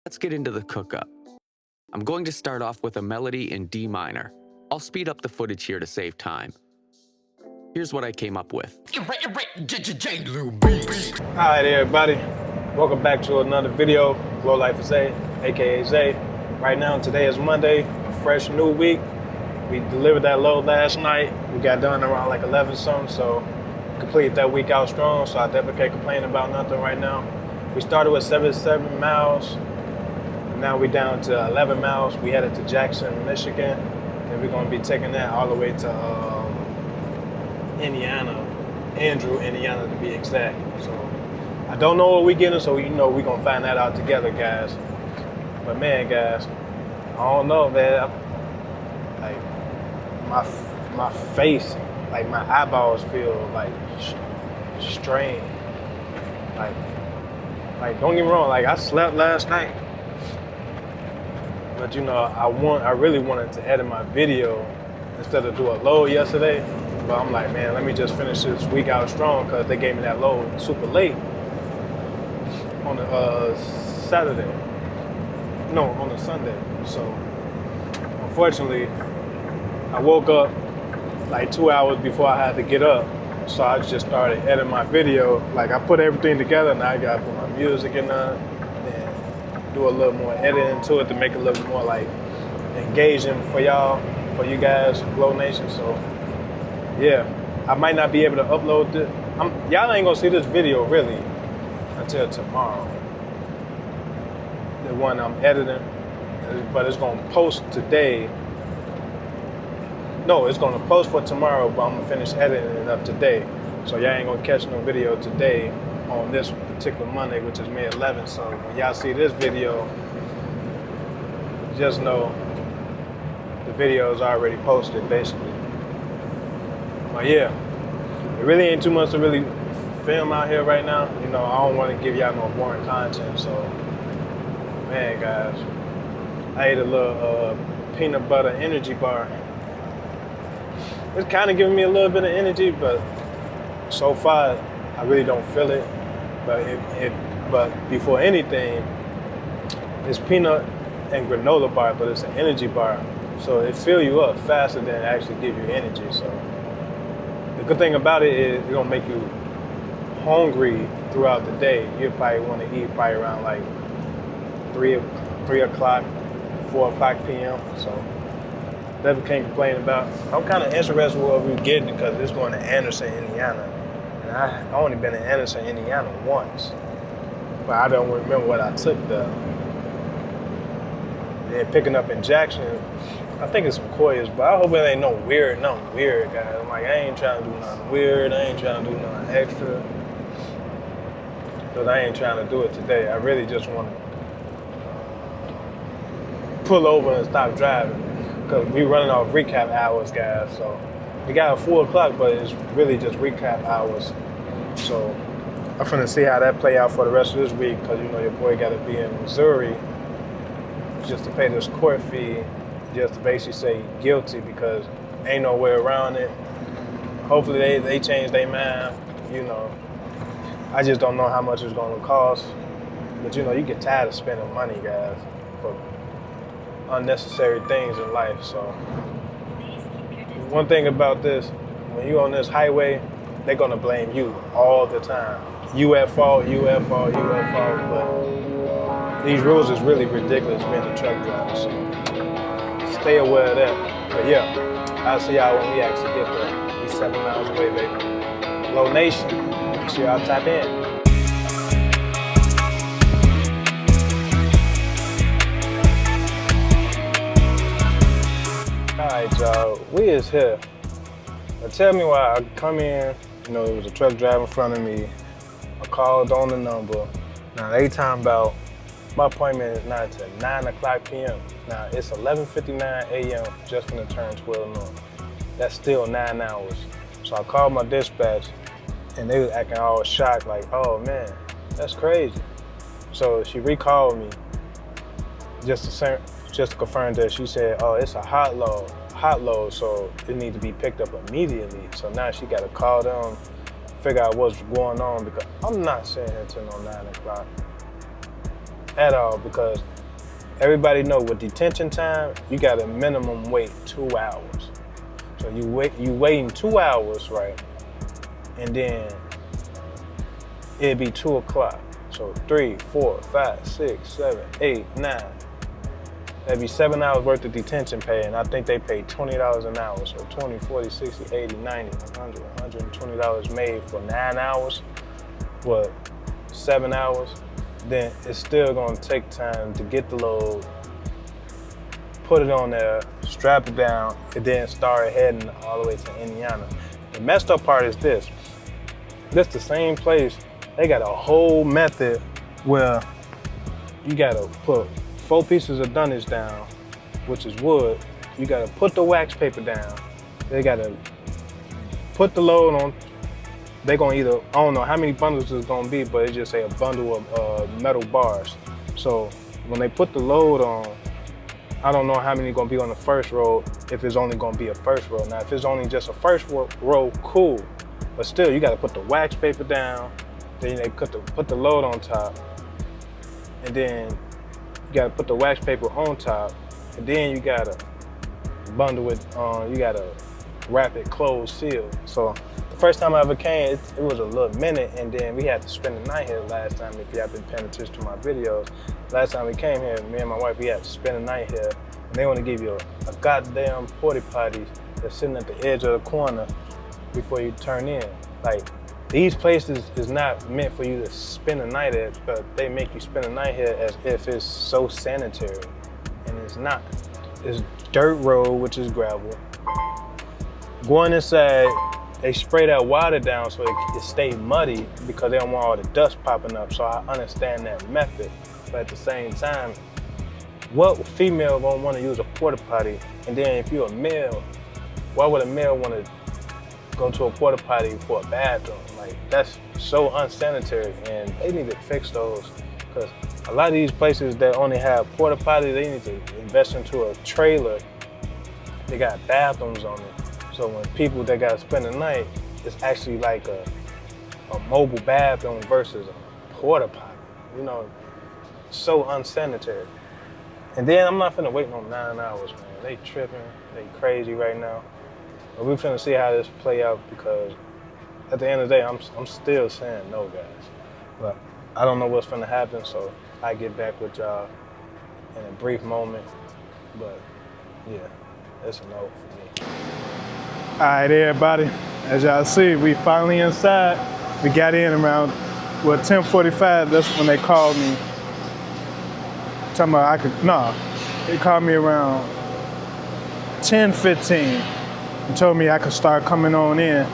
Let's get into the cook-up. I'm going to start off with a melody in D minor. I'll speed up the footage here to save time. Here's what I came up with. Alright everybody, welcome back to another video. Glo-Life is A, aka Zay. Right now, today is Monday, a fresh new week. We delivered that load last night. We got done around like 11 something, so completed that week out strong, so I definitely can't complain about nothing right now. We started with 77 miles, and now we down to 11 miles. We headed to Jackson, Michigan, and we're gonna be taking that all the way to Indiana, Andrew, Indiana to be exact. So I don't know what we're getting, so you know we're gonna find that out together, guys. But man, guys, I don't know, man. Like my face, like my eyeballs feel like strained. Like don't get me wrong, like I slept last night, but you know I really wanted to edit my video instead of do a load yesterday. But I'm like, man, let me just finish this week out strong because they gave me that load super late on the Saturday. No, on the Sunday. So unfortunately, I woke up like 2 hours before I had to get up. So I just started editing my video. Like I put everything together, now I gotta put my music in there and do a little more editing to it to make it a little more like engaging for y'all, for you guys, Glo Nation. So yeah, I might not be able to upload this. Y'all ain't gonna see this video really until tomorrow. The one I'm editing, but it's gonna post today. No, it's gonna post for tomorrow, but I'm gonna finish editing it up today. So y'all ain't gonna catch no video today on this particular Monday, which is May 11th. So when y'all see this video, just know the video is already posted, basically. But yeah, it really ain't too much to really film out here right now. You know, I don't want to give y'all no boring content. So, man, guys, I ate a little peanut butter energy bar. It's kind of giving me a little bit of energy, but so far I really don't feel it. But before anything, it's peanut and granola bar, but it's an energy bar, so it fill you up faster than it actually give you energy. So the good thing about it is it don't make you hungry throughout the day. You probably want to eat probably around like 3 o'clock, 4 o'clock p.m. So never can't complain about. I'm kind of interested in what we're getting because it's going to Anderson, Indiana. And I only been in Anderson, Indiana once. But I don't remember what I took there. Then picking up in Jackson, I think it's some Koyas, but I hope it ain't nothing weird, guys. I'm like, I ain't trying to do nothing weird. I ain't trying to do nothing extra. Because I ain't trying to do it today. I really just want to pull over and stop driving. Because we running off recap hours, guys. So we got a 4 o'clock, but it's really just recap hours. So I'm finna see how that play out for the rest of this week, because you know your boy got to be in Missouri just to pay this court fee, just to basically say guilty, because ain't no way around it. Hopefully they change their mind. You know, I just don't know how much it's gonna cost. But you know, you get tired of spending money, guys, for unnecessary things in life. So one thing about this, when you on this highway, they're gonna blame you all the time. You at fault, you at fault, you at fault. But these rules is really ridiculous being a truck driver. So stay aware of that. But yeah, I'll see y'all when we actually get there. We're 7 miles away, baby. Glo Nation, make sure y'all tap in. Alright, y'all, we is here. Now tell me why I come in, you know, there was a truck driver in front of me. I called on the number. Now they talking about my appointment is not till 9 o'clock p.m. Now it's 11:59 a.m. just gonna turn 12 noon. That's still 9 hours. So I called my dispatch and they was acting all shocked, like, oh man, that's crazy. So she recalled me just to confirm that. She said, oh, it's a hot load, so it needs to be picked up immediately. So now she got to call them, figure out what's going on, because I'm not sitting here till no 9 o'clock. at all, because everybody know with detention time, you got a minimum wait 2 hours. So you waiting 2 hours, right? And then it'd be 2 o'clock. So 3, 4, 5, 6, 7, 8, 9. That'd be 7 hours worth of detention pay, and I think they pay $20 an hour. So 20, 40, 60, 80, 90, 100, $120 made for 9 hours, what, 7 hours? Then it's still gonna take time to get the load, put it on there, strap it down, and then start heading all the way to Indiana. The messed up part is this. This the same place, they got a whole method where you gotta put 4 pieces of dunnage down, which is wood. You gotta put the wax paper down. They gotta put the load on. They gonna either, I don't know how many bundles it's gonna be, but it just say a bundle of metal bars. So when they put the load on, I don't know how many gonna be on the first row, if it's only gonna be a first row. Now, if it's only just a first row, cool. But still, you gotta put the wax paper down, then they put the load on top, and then you gotta put the wax paper on top, and then you gotta bundle it, you gotta wrap it closed, sealed. So the first time I ever came, it was a little minute, and then we had to spend the night here last time, if you have been paying attention to my videos. Last time we came here, me and my wife, we had to spend the night here, and they want to give you a goddamn porta potty that's sitting at the edge of the corner before you turn in. Like, these places is not meant for you to spend the night at, but they make you spend the night here as if it's so sanitary, and it's not. It's dirt road, which is gravel. Going inside, they spray that water down so it stay muddy because they don't want all the dust popping up. So I understand that method. But at the same time, what female gonna want to use a porta potty? And then if you're a male, why would a male want to go to a porta potty for a bathroom? Like, that's so unsanitary, and they need to fix those, because a lot of these places that only have porta potties, they need to invest into a trailer. They got bathrooms on it. So when people that gotta spend the night, it's actually like a mobile bathroom versus a porta potty. You know, so unsanitary. And then I'm not finna wait no 9 hours, man. They tripping, they crazy right now. But we finna see how this play out, because at the end of the day, I'm still saying no, guys. But I don't know what's finna happen, so I get back with y'all in a brief moment. But yeah, it's a no for me. All right, everybody, as y'all see, we finally inside. We got in around, 10:45, that's when they called me. Talking about they called me around 10:15 and told me I could start coming on in.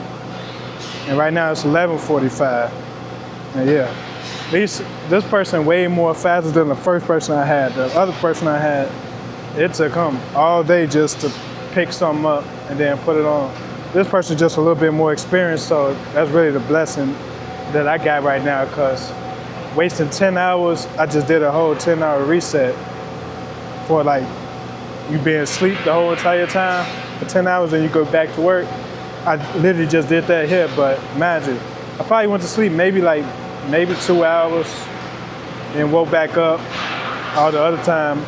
And right now it's 11:45. And yeah, this person way more faster than the first person I had. The other person I had, it took him all day just to pick something up and then put it on. This person's just a little bit more experienced, so that's really the blessing that I got right now, because wasting 10 hours, I just did a whole 10-hour reset for like you being asleep the whole entire time for 10 hours and you go back to work. I literally just did that here, but imagine, I probably went to sleep maybe 2 hours and woke back up. All the other time,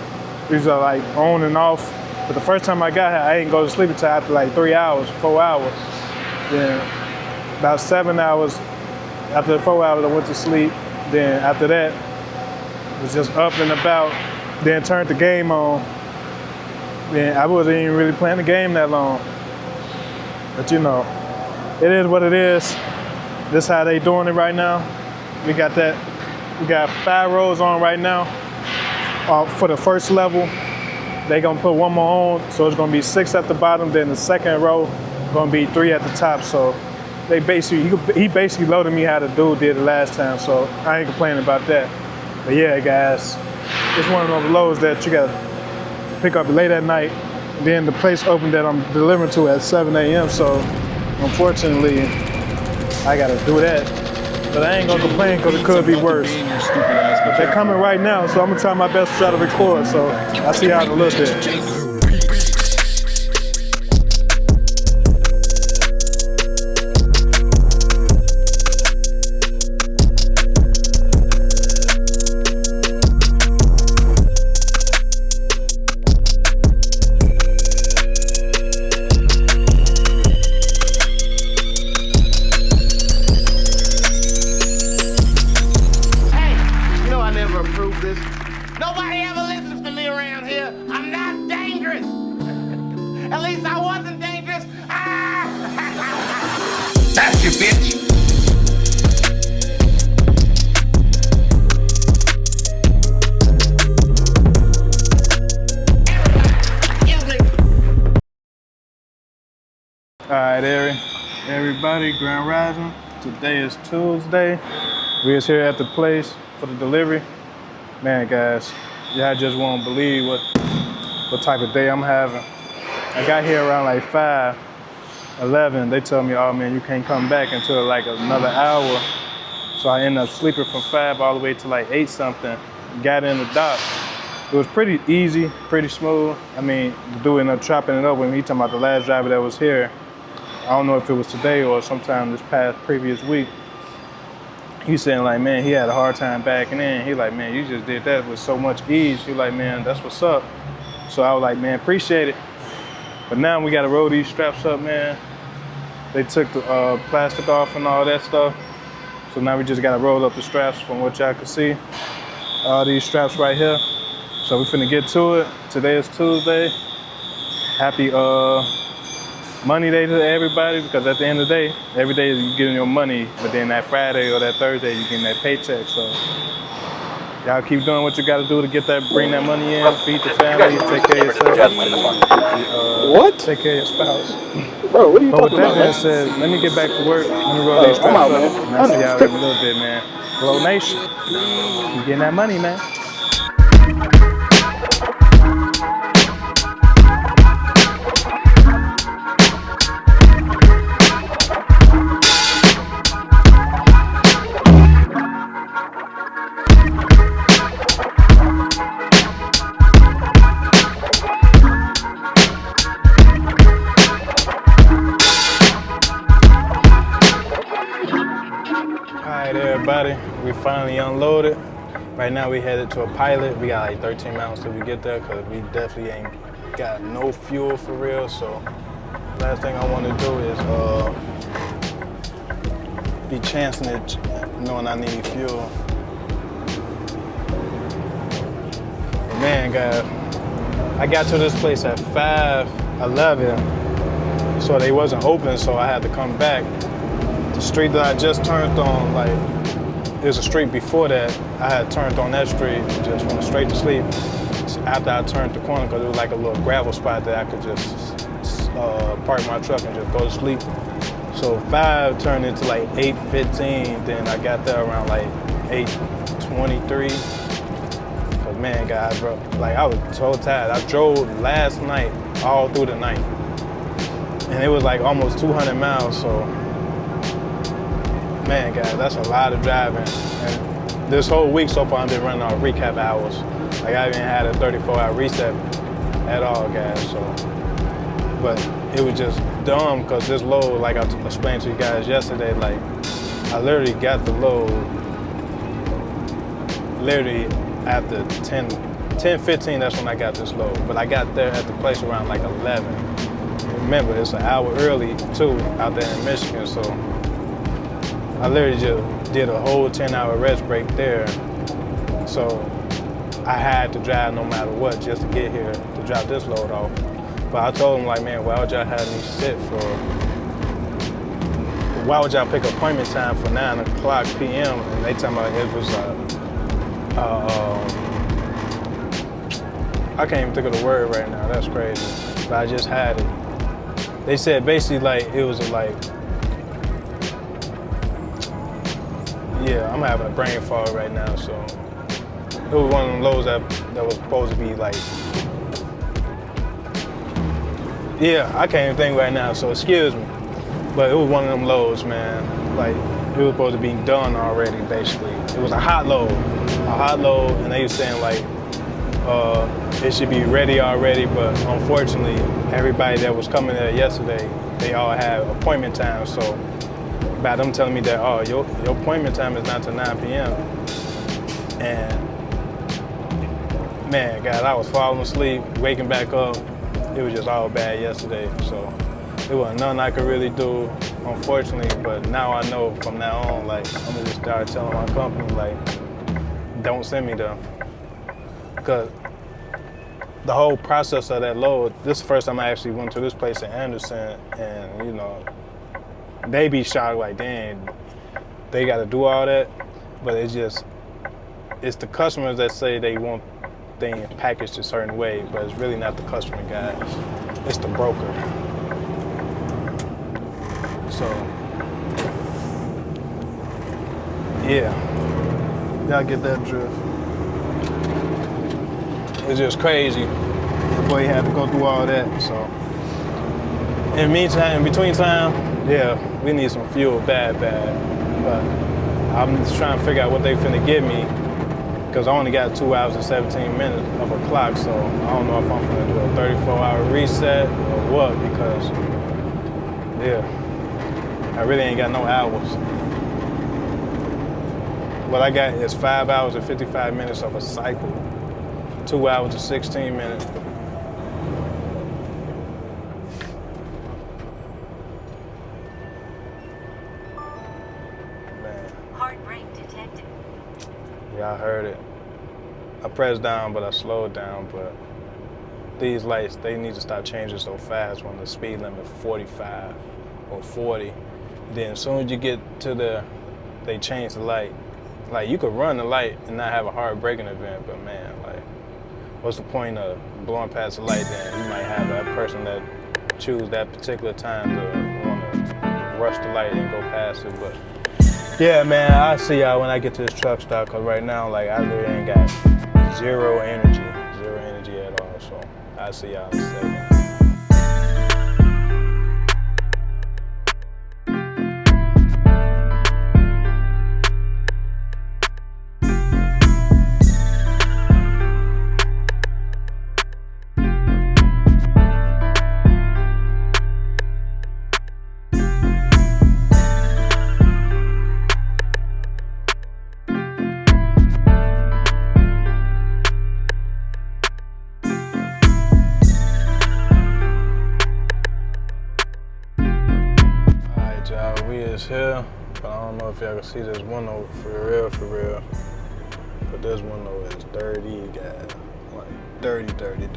these are like on and off. But the first time I got here, I didn't go to sleep until after like 3 hours, 4 hours. Then about 7 hours, after the 4 hours, I went to sleep. Then after that, it was just up and about. Then turned the game on. Then I wasn't even really playing the game that long. But you know, it is what it is. This how they doing it right now. We got 5 rows on right now for the first level. They gonna put one more on, so it's gonna be 6 at the bottom. Then the second row gonna be 3 at the top. So he basically loaded me how the dude did it last time. So I ain't complaining about that. But yeah, guys, it's one of those loads that you gotta pick up late at night. Then the place opened that I'm delivering to at 7 a.m. So unfortunately, I gotta do that. But I ain't gonna complain, because it could be worse. But they're coming right now, so I'm gonna try my best to try to record. So I'll see y'all in a little bit. Nobody ever listens to me around here. I'm not dangerous. At least I wasn't dangerous. That's you, bitch. All right, everybody, Grand Rising. Today is Tuesday. We is here at the place for the delivery. Man, guys, y'all just won't believe what type of day I'm having. I got here around like 5:11. They told me, oh man, you can't come back until like another hour. So I ended up sleeping from 5 all the way to like 8 something. Got in the dock. It was pretty easy, pretty smooth. I mean, the dude ended up chopping it up when he talking about the last driver that was here. I don't know if it was today or sometime this previous week. He saying like, man, he had a hard time backing in. He like, man, you just did that with so much ease. He like, man, that's what's up. So I was like, man, appreciate it. But now we gotta roll these straps up, man. They took the plastic off and all that stuff. So now we just gotta roll up the straps from what y'all can see. All these straps right here. So we finna get to it. Today is Tuesday. Happy money day to everybody, because at the end of the day, every day you getting your money, but then that Friday or that Thursday you getting that paycheck. So y'all keep doing what you gotta do to get that, bring that money in, feed the family, take care of yourself. Take care of your spouse. Bro, what are you talking about? But with that being said, let me get back to work. Let me roll these straps up, and I'll see y'all in a little bit, man. Glo Nation, you getting that money, man. Alright, everybody, we finally unloaded. Right now we headed to a pilot. We got like 13 miles till we get there, because we definitely ain't got no fuel for real. So last thing I want to do is be chancing it, knowing I need fuel. But man, guys, I got to this place at 5:11, so they wasn't open, so I had to come back. The street that I just turned on, like, there's a street before that. I had turned on that street and just went straight to sleep. After I turned the corner, because it was like a little gravel spot that I could just park my truck and just go to sleep. So 5 turned into like 8:15. Then I got there around like 8:23. Cause man, guys, bro, like I was so tired. I drove last night all through the night, and it was like almost 200 miles. So. Man, guys, that's a lot of driving. And this whole week so far, I've been running on recap hours. Like, I haven't had a 34-hour reset at all, guys. So, but it was just dumb, because this load, like I explained to you guys yesterday, like, I literally got the load literally after 10:15. That's when I got this load. But I got there at the place around like 11. Remember, it's an hour early too out there in Michigan, so. I literally just did a whole 10-hour rest break there. So I had to drive no matter what just to get here to drop this load off. But I told them, like, man, why would y'all have me sit for, why would y'all pick appointment time for 9:00 p.m. And they talking about it was, I can't even think of the word right now, that's crazy. But I just had it. They said basically like, it was like, yeah, I'm having a brain fog right now, so it was one of them loads that was supposed to be like, yeah, I can't even think right now, so excuse me. But it was one of them loads, man. Like, it was supposed to be done already, basically. It was a hot load, and they were saying like, it should be ready already, but unfortunately, everybody that was coming there yesterday, they all had appointment time, so by them telling me that, oh, your appointment time is not till 9 p.m. And man, God, I was falling asleep, waking back up. It was just all bad yesterday. So it wasn't nothing I could really do, unfortunately. But now I know from now on, like, I'm gonna just start telling my company, like, don't send me there. because the whole process of that load, this is the first time I actually went to this place in Anderson, and you know, they be shocked like, dang, they got to do all that, but it's the customers that say they want things packaged a certain way, but it's really not the customer, guys. It's the broker. So, yeah, y'all get that drift. It's just crazy. The boy had to go through all that. So, in between time, yeah, we need some fuel bad. But I'm just trying to figure out what they finna give me, because I only got 2 hours and 17 minutes of a clock. So I don't know if I'm gonna do a 34-hour reset or what, because yeah, I really ain't got no hours. What I got is 5 hours and 55 minutes of a cycle. 2 hours and 16 minutes. Man. Heart rate detected. Yeah, I heard it. I pressed down, but I slowed down. But these lights, they need to stop changing so fast when the speed limit 45 or 40. Then as soon as you get to they change the light. Like, you could run the light and not have a hard braking event, but man, like, what's the point of blowing past the light? Then you might have that person that choose that particular time to want to rush the light and go past it. But yeah, man, I'll see y'all when I get to this truck stop, because right now, like, I literally ain't got zero energy at all. So I'll see y'all in a second. Here, but I don't know if y'all can see this window for real. But this window is dirty, guys. Like dirty.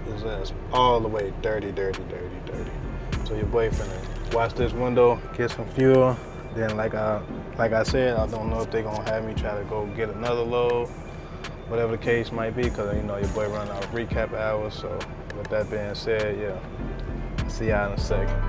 This ass all the way dirty. So your boy finna watch this window, get some fuel. Then like I said, I don't know if they gonna have me try to go get another load, whatever the case might be, because you know your boy running out of recap hours. So with that being said, yeah, see y'all in a second.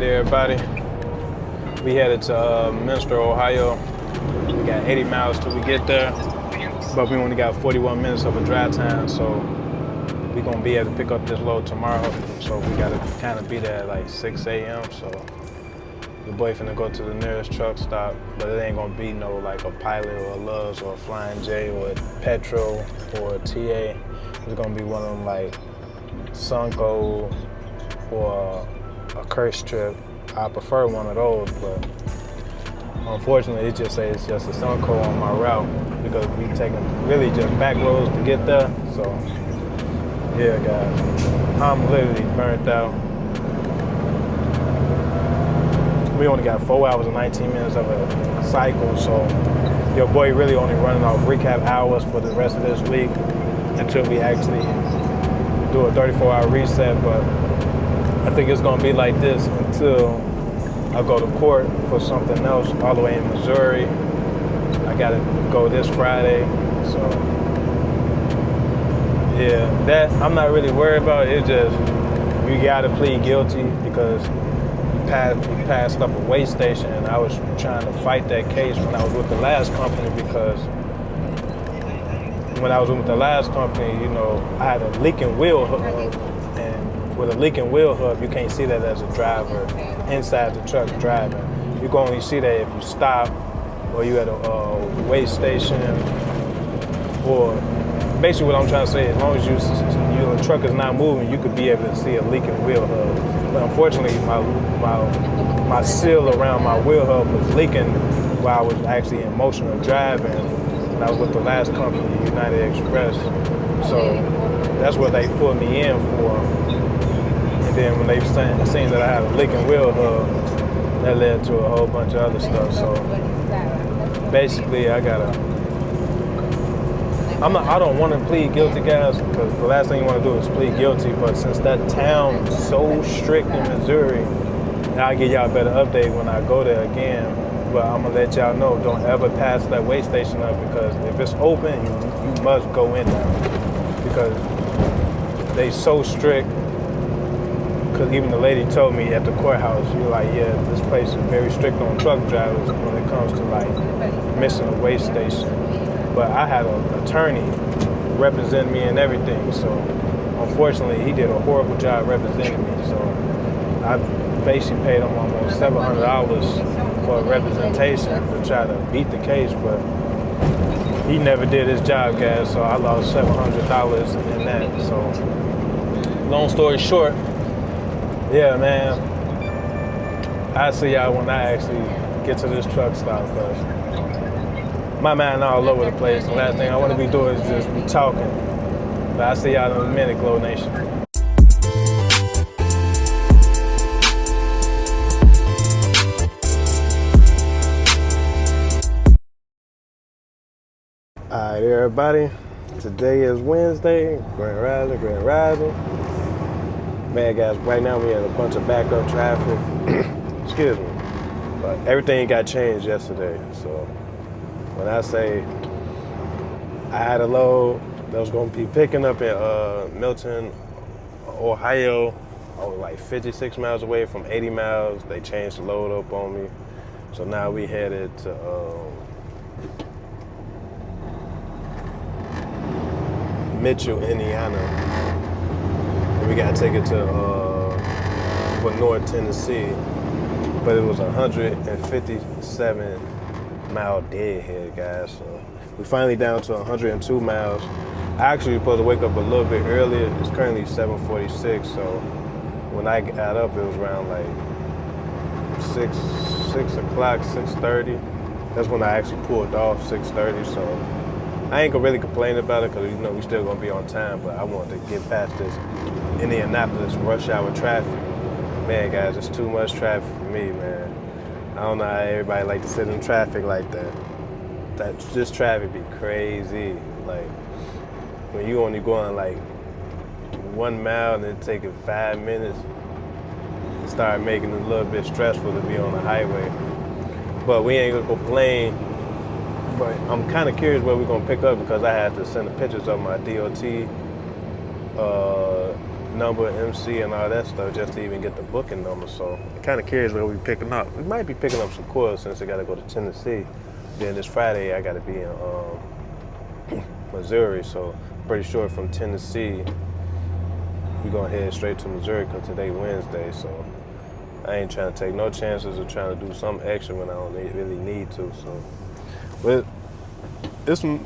Everybody, we headed to Minster, Ohio. We got 80 miles till we get there, but we only got 41 minutes of a drive time, so we're gonna be able to pick up this load tomorrow. So we gotta kind of be there at like 6 a.m. So the boy finna go to the nearest truck stop, but it ain't gonna be no like a Pilot or a Love's or a Flying J or a Petro or a TA. It's gonna be one of them like Sunco or a Curse Trip. I prefer one of those, but unfortunately it just says it's just a Sunco on my route, because we taking really just back roads to get there. So yeah, guys, I'm literally burnt out. We only got 4 hours and 19 minutes of a cycle, so your boy really only running off recap hours for the rest of this week until we actually do a 34-hour reset. But I think it's gonna be like this until I go to court for something else all the way in Missouri. I gotta go this Friday, so yeah, that I'm not really worried about. It's just you gotta plead guilty because you passed up a weigh station, and I was trying to fight that case when I was with the last company, because when I was with the last company, you know, I had a leaking wheel hub, and with a leaking wheel hub, you can't see that as a driver inside the truck driving. You can only see that if you stop, or you at a weigh station, or basically what I'm trying to say, as long as your truck is not moving, you could be able to see a leaking wheel hub. But unfortunately, my seal around my wheel hub was leaking while I was actually in motion of driving. And I was with the last company, United Express. So that's what they put me in for. And then when they seen that I had a leaking wheel hub, that led to a whole bunch of other stuff. So basically, I don't want to plead guilty, guys, because the last thing you want to do is plead guilty. But since that town's so strict in Missouri, I'll give y'all a better update when I go there again. But I'm gonna let y'all know, don't ever pass that weigh station up, because if it's open, you must go in there, because they so strict. Because even the lady told me at the courthouse, you're like, yeah, this place is very strict on truck drivers when it comes to like missing a weigh station. But I had an attorney represent me and everything, so unfortunately he did a horrible job representing me. So I basically paid him almost $700 for representation to try to beat the case, but he never did his job, guys, so I lost $700 in that. So long story short, yeah, man, I'll see y'all when I actually get to this truck stop, because my mind all over the place. The last thing I want to be doing is just be talking. But I'll see y'all in a minute, Glo Nation. All right, everybody. Today is Wednesday. Grand Rising. Man, guys, right now we had a bunch of backup traffic. Excuse me. But everything got changed yesterday, so when I say I had a load that was going to be picking up in Milton, Ohio, I was like 56 miles away from 80 miles. They changed the load up on me. So now we headed to Mitchell, Indiana. And we got to take it to for North Tennessee. But it was 157 mile deadhead, guys. So we finally down to 102 miles. I actually was supposed to wake up a little bit earlier. It's currently 7:46, so when I got up, it was around like 6 o'clock, 6:30. That's when I actually pulled off, 6:30. So I ain't gonna really complain about it, because you know we still gonna be on time. But I wanted to get past this Indianapolis rush hour traffic. Man, guys, it's too much traffic for me, man. I don't know how everybody like to sit in traffic like that. This traffic be crazy. Like, when you only going like 1 mile and it taking 5 minutes, it start making it a little bit stressful to be on the highway. But we ain't gonna complain. But I'm kind of curious where we're gonna pick up, because I had to send the pictures of my DOT number, MC, and all that stuff just to even get the booking number. So I'm kind of curious where we're picking up. We might be picking up some coils since I got to go to Tennessee. Then this Friday I got to be in Missouri. So pretty sure from Tennessee we're gonna head straight to Missouri, because today Wednesday. So I ain't trying to take no chances of trying to do something extra when I don't really need to. So, but there's some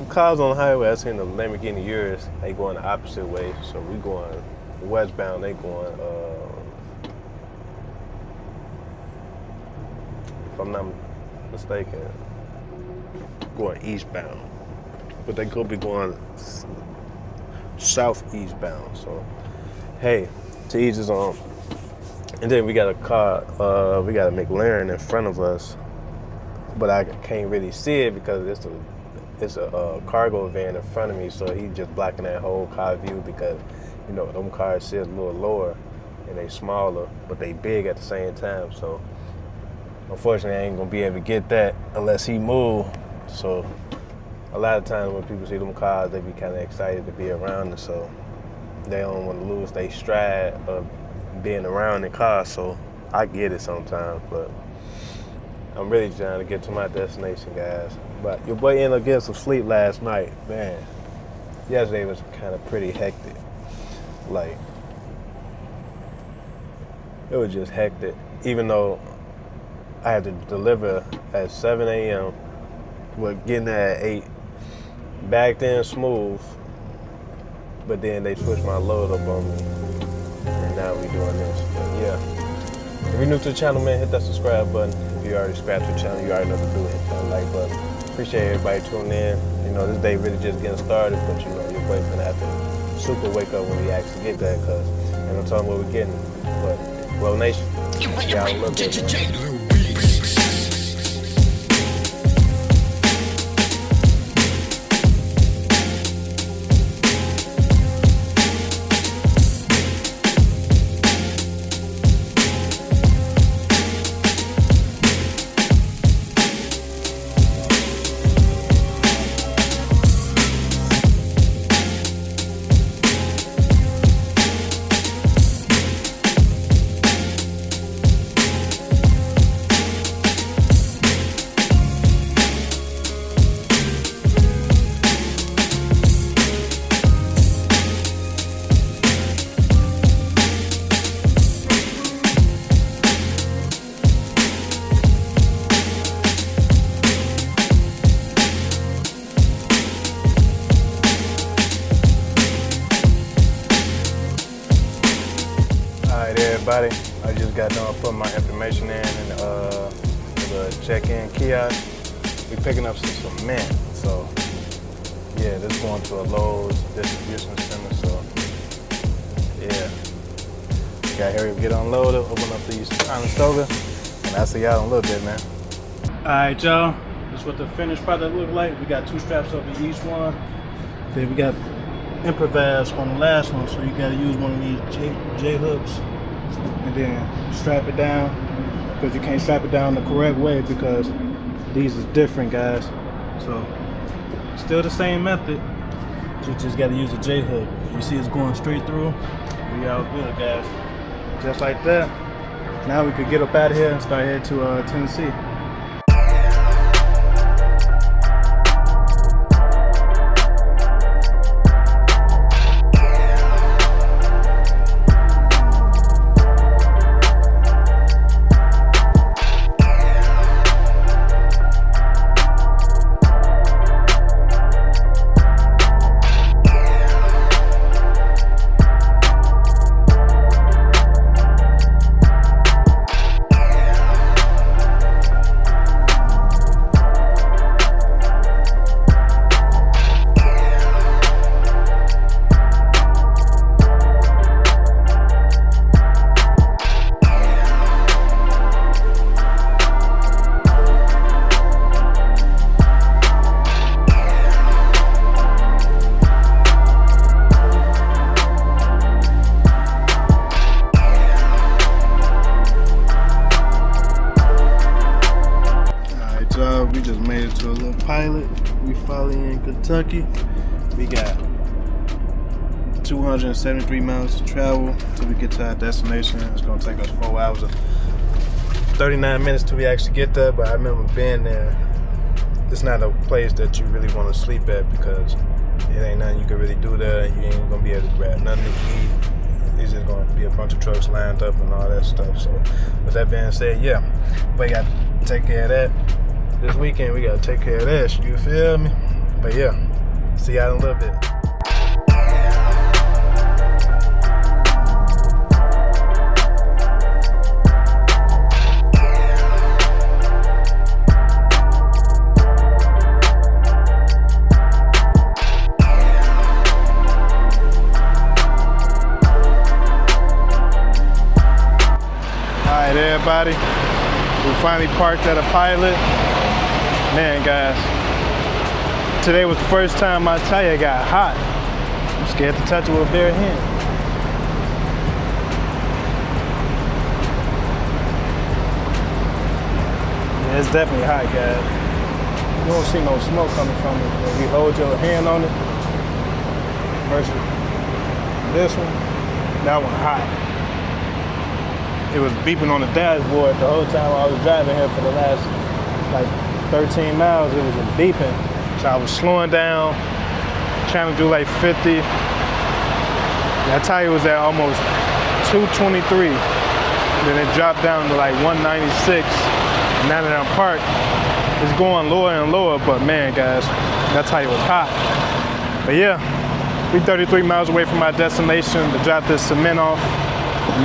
cars on the highway. I seen the Lamborghini Urus. They going the opposite way. So we going westbound. They going, if I'm not mistaken, going eastbound. But they could be going southeastbound. So, hey, to each his own. And then we got a car. We got a McLaren in front of us. but I can't really see it because it's a cargo van in front of me, so he just blocking that whole car view because, you know, them cars sit a little lower and they smaller, but they big at the same time. So unfortunately, I ain't gonna be able to get that unless he move. So a lot of times when people see them cars, they be kind of excited to be around it, so they don't want to lose their stride of being around the car. So I get it sometimes, but I'm really trying to get to my destination, guys. But your boy ended up getting some sleep last night. Man, yesterday was kind of pretty hectic. Like, it was just hectic. Even though I had to deliver at 7 a.m., but getting there at 8, backed in smooth, but then they switched my load up on me, and now we doing this. But yeah, if you're new to the channel, man, hit that subscribe button. If you already subscribed to the channel, you already know what to do. Hit that like button. Appreciate everybody tuning in. You know, this day really just getting started, but you know, your boy's gonna have to super wake up when we actually get there, cause and I'm telling what we're getting. But Glo Nation, y'all a little bit, man. Everybody, I just got done putting my information in the check-in kiosk. We picking up some cement, so yeah, this is going to a Lowe's distribution center. So yeah, gotta hurry up, get unloaded, open up these Conestoga, and I'll see y'all in a little bit, man. All right, y'all, this is what the finished product look like. We got 2 straps over each one. Then we got improvise on the last one, so you gotta use one of these J hooks and then strap it down, because you can't strap it down the correct way because these is different, guys. So still the same method, you just got to use a J hook. You see it's going straight through. We all good, guys. Just like that. Now we could get up out of here and start heading to Tennessee. We just made it to a little pilot. We finally in Kentucky. We got 273 miles to travel till we get to our destination. It's gonna take us 4 hours and 39 minutes till we actually get there. But I remember being there. It's not a place that you really want to sleep at because it ain't nothing you can really do there. You ain't gonna be able to grab nothing to eat. It's just gonna be a bunch of trucks lined up and all that stuff. So with that being said, yeah, we got to take care of that. This weekend we gotta take care of that, you feel me? But yeah, see y'all in a little bit. All right, everybody, we finally parked at a pilot. Man, guys, today was the first time my tire got hot. I'm scared to touch it with a bare hand. Yeah, it's definitely hot, guys. You don't see no smoke coming from it. If you hold your hand on it versus this one, that one hot. It was beeping on the dashboard the whole time I was driving here for the last like 13 miles. It was beeping. So I was slowing down, trying to do like 50. That tire was at almost 223. Then it dropped down to like 196. And now that I'm parked, it's going lower and lower, but man, guys, that tire was hot. But yeah, we 33 miles away from our destination to drop this cement off.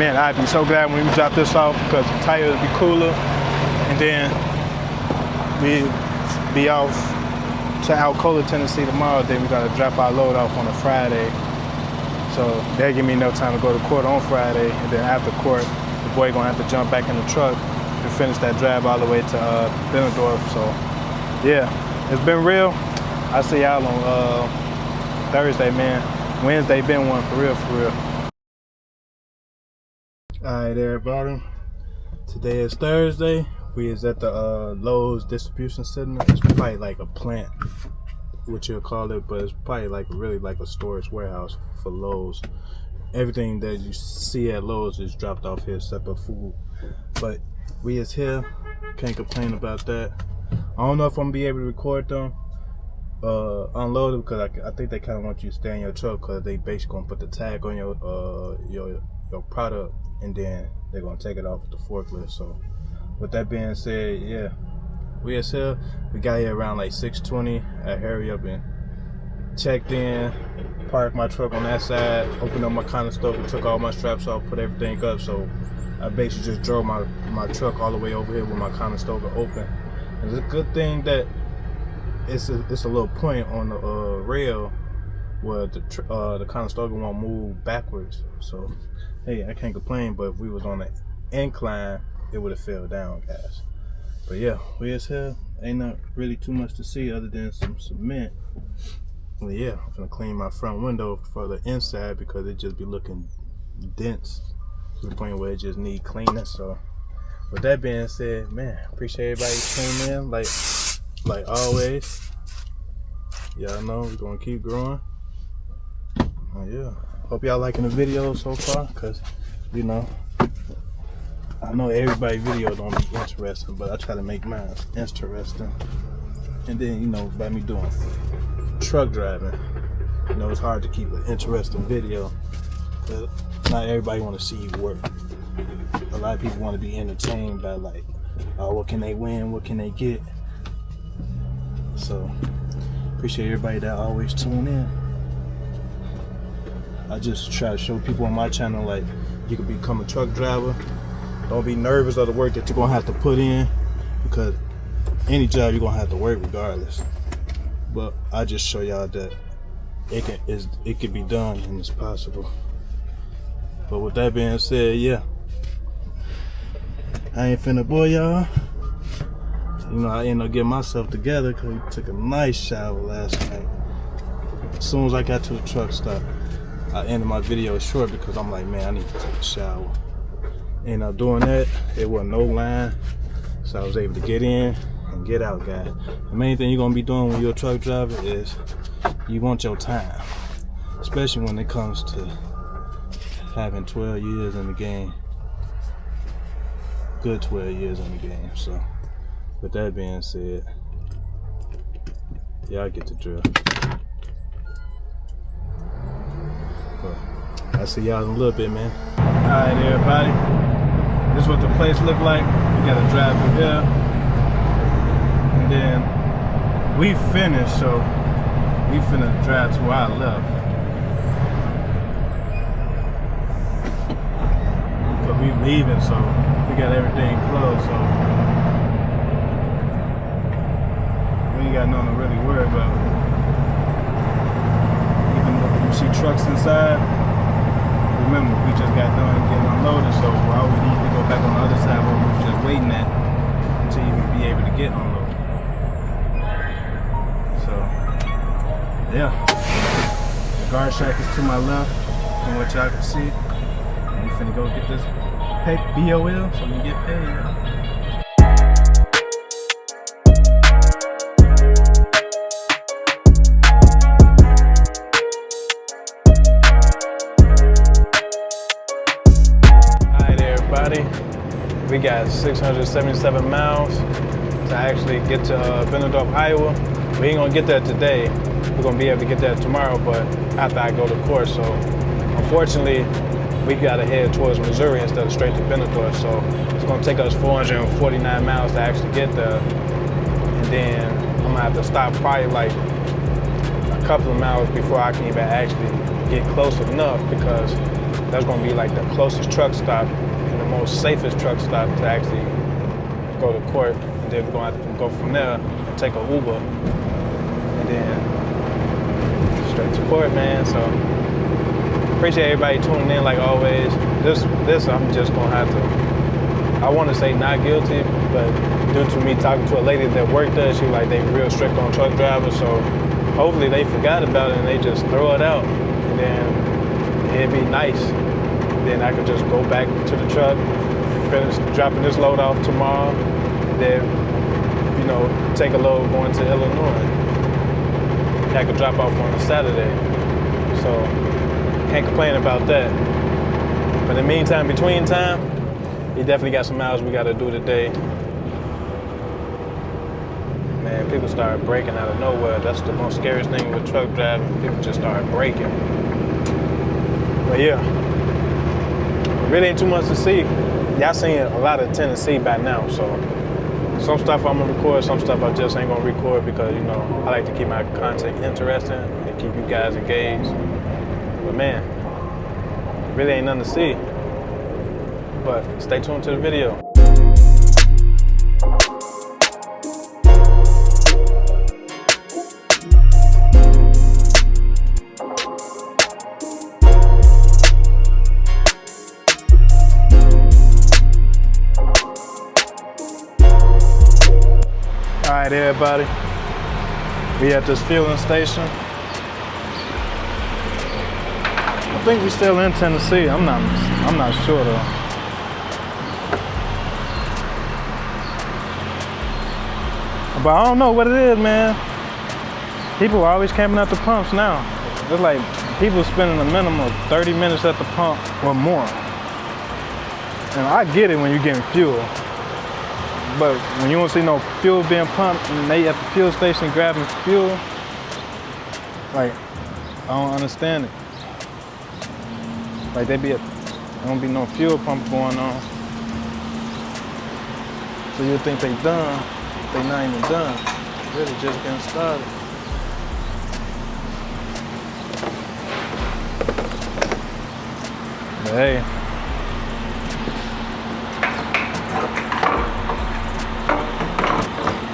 Man, I'd be so glad when we drop this off because the tire would be cooler. And then we'd be off to Alcola, Tennessee tomorrow. Then we gotta drop our load off on a Friday. So that'll give me enough time to go to court on Friday. And then after court, the boy gonna have to jump back in the truck and finish that drive all the way to Benendorf. So yeah, it's been real. I'll see y'all on Thursday, man. Wednesday been one for real, for real. All right, everybody. Today is Thursday. We is at the Lowe's distribution center. It's probably like a plant, what you'll call it, but it's probably like really like a storage warehouse for Lowe's. Everything that you see at Lowe's is dropped off here except for food. But we is here. Can't complain about that. I don't know if I'm gonna be able to record them, unload them, because I think they kind of want you to stay in your truck because they basically gonna put the tag on your product and then they're gonna take it off with the forklift. So with that being said, yeah, we is here. We got here around like 6:20. I hurry up and checked in, parked my truck on that side, opened up my Conestoga, took all my straps off, put everything up. So I basically just drove my truck all the way over here with my Conestoga open. And it's a good thing that it's a little point on the rail where the Conestoga won't move backwards. So hey, I can't complain. But if we was on the incline, it would have fell down, guys. But yeah, we is here. Ain't not really too much to see other than some cement. Well, yeah, I'm gonna clean my front window for the inside because it just be looking dense to the point where it just need cleaning. So with that being said, man, appreciate everybody tuning in like always. Y'all know we're gonna keep growing. Oh yeah, hope y'all liking the video so far, cause you know, I know everybody's video don't be interesting, but I try to make mine interesting. And then, you know, by me doing truck driving, you know, it's hard to keep an interesting video because not everybody want to see you work. A lot of people want to be entertained by like, oh, what can they win? What can they get? So appreciate everybody that always tune in. I just try to show people on my channel like you can become a truck driver. Don't be nervous of the work that you're gonna have to put in because any job you're gonna have to work regardless. But I just show y'all that it can be done and it's possible. But with that being said, yeah, I ain't finna bore y'all. You know, I ended up getting myself together because we took a nice shower last night. As soon as I got to the truck stop, I ended my video short because I'm like, man, I need to take a shower. And doing that, it wasn't no line, so I was able to get in and get out, guys. The main thing you're gonna be doing when you're a truck driver is you want your time, especially when it comes to having 12 years in the game, good 12 years in the game. So with that being said, y'all get the drill. But I'll see y'all in a little bit, man. All right, everybody. This is what the place look like. We gotta drive through here. And then we finished, so we finna drive to our left. But we leaving, so we got everything closed, so we ain't got nothing to really worry about. Even though you see trucks inside, remember, we just got done getting unloaded, so all we need to go back on the other side where we were just waiting at until you would be able to get unloaded. Yeah, the guard shack is to my left from what y'all can see. And we finna go get this BOL so we can get paid. Alright everybody, we got 677 miles to actually get to Benedorf, Iowa. We ain't gonna get there today. We're gonna be able to get there tomorrow, but after I go to court. So unfortunately, we gotta head towards Missouri instead of straight to Benedorf. So it's gonna take us 449 miles to actually get there. And then I'm gonna have to stop probably like a couple of miles before I can even actually get close enough, because that's gonna be like the closest truck stop and the most safest truck stop to actually go to court. And then we're gonna have to go from there and take an Uber and then straight to court, man. So appreciate everybody tuning in like always. This I'm just gonna have to, I want to say not guilty, but due to me talking to a lady that worked there, she was like, they real strict on truck drivers, so hopefully they forgot about it and they just throw it out, and then it'd be nice. Then I could just go back to the truck, finish dropping this load off tomorrow, then, you know, take a load going to Illinois. I could drop off on a Saturday, so can't complain about that. But in the meantime, between time, we definitely got some miles we gotta do today. Man, people start braking out of nowhere. That's the most scariest thing with truck driving. People just start braking. But yeah, really ain't too much to see. Y'all seen a lot of Tennessee by now, so some stuff I'm gonna record, some stuff I just ain't gonna record because, you know, I like to keep my content interesting and keep you guys engaged. But man, really ain't nothing to see. But stay tuned to the video. All right, everybody. We at this fueling station. I think we still in Tennessee. I'm not sure though. But I don't know what it is, man. People are always camping at the pumps now. It's like people spending a minimum of 30 minutes at the pump or more. And I get it when you're getting fuel. But when you don't see no fuel being pumped and they at the fuel station grabbing fuel, like, I don't understand it. Like there don't be no fuel pump going on. So you think they done, they not even done. Really just getting started. But hey.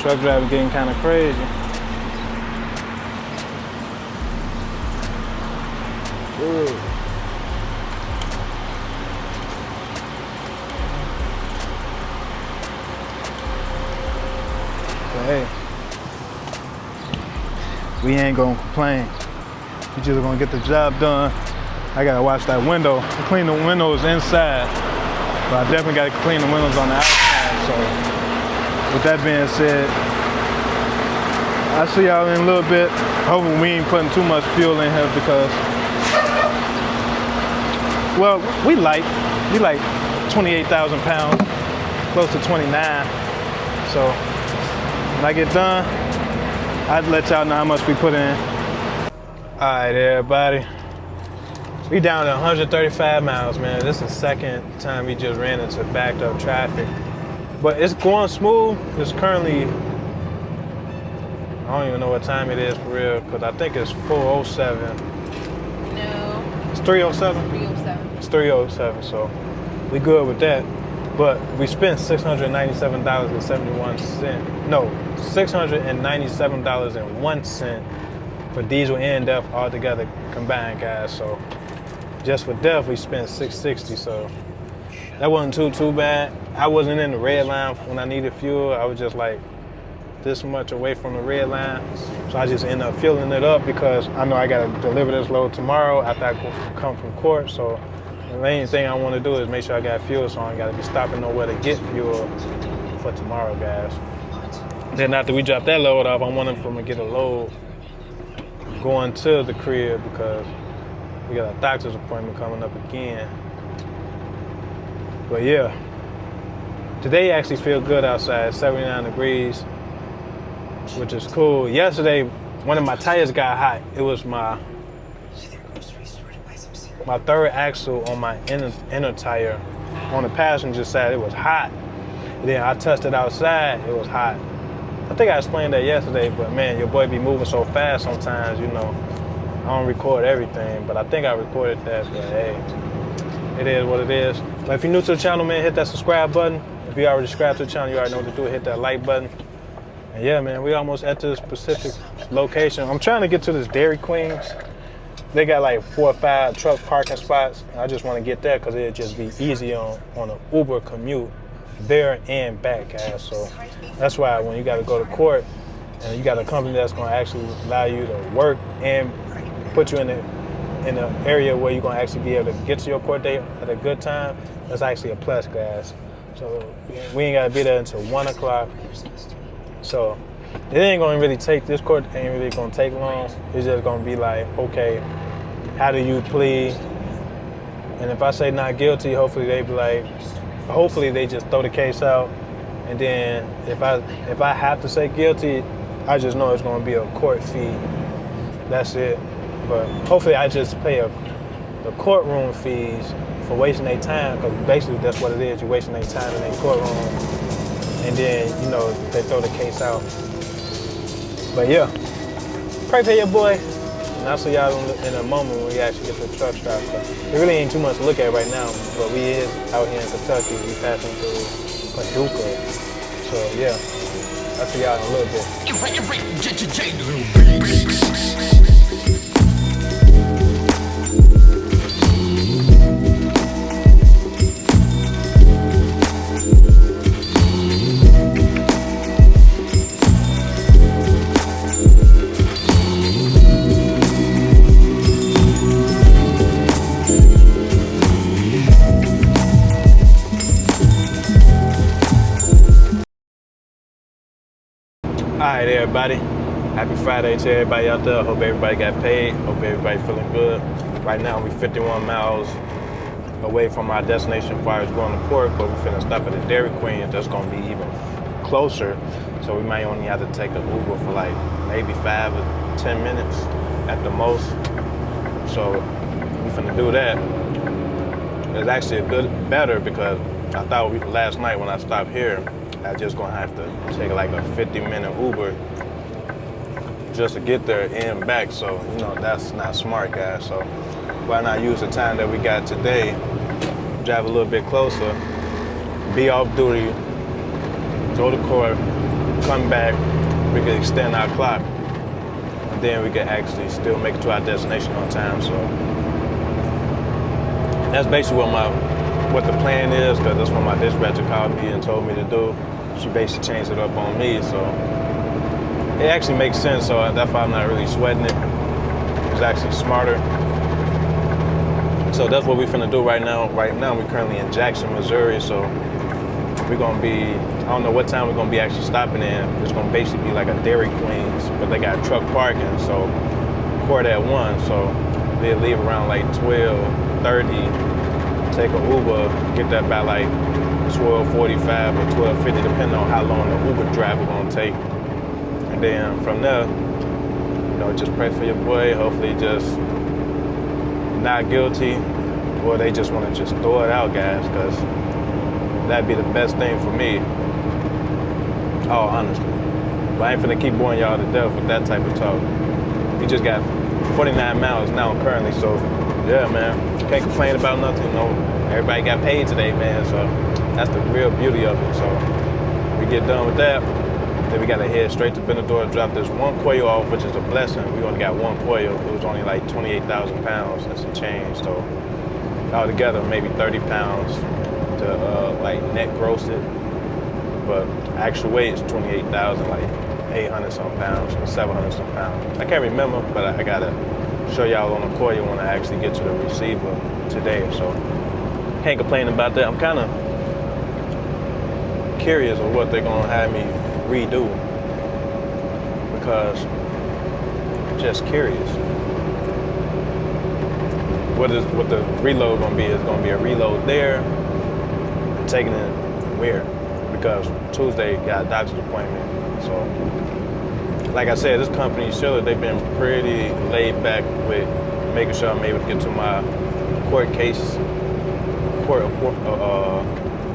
Truck driver getting kind of crazy. Ooh. But hey, we ain't gonna complain. We just gonna get the job done. I gotta watch that window, clean the windows inside, but I definitely gotta clean the windows on the outside. So with that being said, I'll see y'all in a little bit. Hopefully we ain't putting too much fuel in here because, well, we like 28,000 pounds, close to 29. So when I get done, I'd let y'all know how much we put in. All right, everybody. We down to 135 miles, man. This is the second time we just ran into backed up traffic. But it's going smooth. It's currently, I don't even know what time it is for real, because I think it's 4:07. No. It's 3:07? 3:07. It's 3:07, so we good with that. But we spent $697.71. No, $697.01 for diesel and DEF all together combined, guys. So just for DEF, we spent $660. So that wasn't too bad. I wasn't in the red line when I needed fuel. I was just like this much away from the red line. So I just end up filling it up because I know I gotta deliver this load tomorrow after I come from court. So the main thing I wanna do is make sure I got fuel, so I ain't gotta be stopping nowhere to get fuel for tomorrow, guys. Then after we drop that load off, I want them to get a load going to the crib because we got a doctor's appointment coming up again. But yeah, today actually feels good outside, 79 degrees, which is cool. Yesterday, one of my tires got hot. It was my third axle on my inner tire. On the passenger side, it was hot. Then I touched it outside, it was hot. I think I explained that yesterday, but man, your boy be moving so fast sometimes, you know. I don't record everything, but I think I recorded that, but hey, it is what it is. But if you're new to the channel, man, hit that subscribe button. If you already subscribed to the channel, you already know what to do, hit that like button. And yeah, man, we almost at this specific location. I'm trying to get to this Dairy Queen's. They got like 4 or 5 truck parking spots. I just want to get there because it'll just be easy on an Uber commute there and back, guys. So that's why when you got to go to court and you got a company that's going to actually allow you to work and put you in an area where you're going to actually be able to get to your court date at a good time, that's actually a plus, guys. So we ain't got to be there until 1 o'clock. So it ain't going to really take, this court ain't really going to take long. It's just going to be like, okay, how do you plead? And if I say not guilty, hopefully they be like, hopefully they just throw the case out. And then if I have to say guilty, I just know it's going to be a court fee. That's it. But hopefully I just pay the courtroom fees for wasting their time, because basically that's what it is. You're wasting their time in their courtroom. And then, you know, they throw the case out. But yeah, pray for your boy. And I'll see y'all in a moment when we actually get to the truck stop. There really ain't too much to look at right now, but we is out here in Kentucky. We passing through Paducah. So yeah, I'll see y'all in a little bit. All right, everybody. Happy Friday to everybody out there. Hope everybody got paid. Hope everybody feeling good. Right now, we 51 miles away from our destination as far as going to court, but we finna stop at the Dairy Queen. That's gonna be even closer. So we might only have to take an Uber for like maybe 5 or 10 minutes at the most. So we finna do that. It's actually better because I thought last night when I stopped here, I just gonna have to take like a 50-minute Uber just to get there and back. So, you know, that's not smart, guys. So why not use the time that we got today, drive a little bit closer, be off duty, go to court, come back, we could extend our clock, and then we could actually still make it to our destination on time. So that's basically what the plan is, because that's what my dispatcher called me and told me to do. She basically changed it up on me, so it actually makes sense. So that's why I'm not really sweating it. It's actually smarter. So that's what we're finna do right now. Right now, we're currently in Jackson, Missouri. So we're gonna be, I don't know what time we're gonna be actually stopping in. It's gonna basically be like a Dairy Queen's, but they got truck parking. So court at 1, so they'll leave around like 12:30. Take an Uber, get that by like 12:45 or 12:50, depending on how long the Uber driver gonna take. And then from there, you know, just pray for your boy. Hopefully just not guilty, or they just wanna just throw it out, guys, because that'd be the best thing for me. Oh, honestly. But I ain't finna keep boring y'all to death with that type of talk. We just got 49 miles now currently, so yeah, man. Can't complain about nothing, you know. Everybody got paid today, man, so that's the real beauty of it. So we get done with that, then we gotta head straight to Benador, drop this one quail off, which is a blessing. We only got one quail. It was only like 28,000 pounds and some change, so altogether maybe 30 pounds to like net gross it. But actual weight is 28,000, like 800 some pounds, 700 some pounds. I can't remember, but I gotta show y'all on the Koya when I actually get to the receiver today. So can't complain about that. I'm kind of curious of what they're gonna have me redo, because I'm just curious. What the reload gonna be? Is gonna be a reload there, and taking it where? Because Tuesday got a doctor's appointment. So, like I said, this company, Schiller, they've been pretty laid back with making sure I'm able to get to my court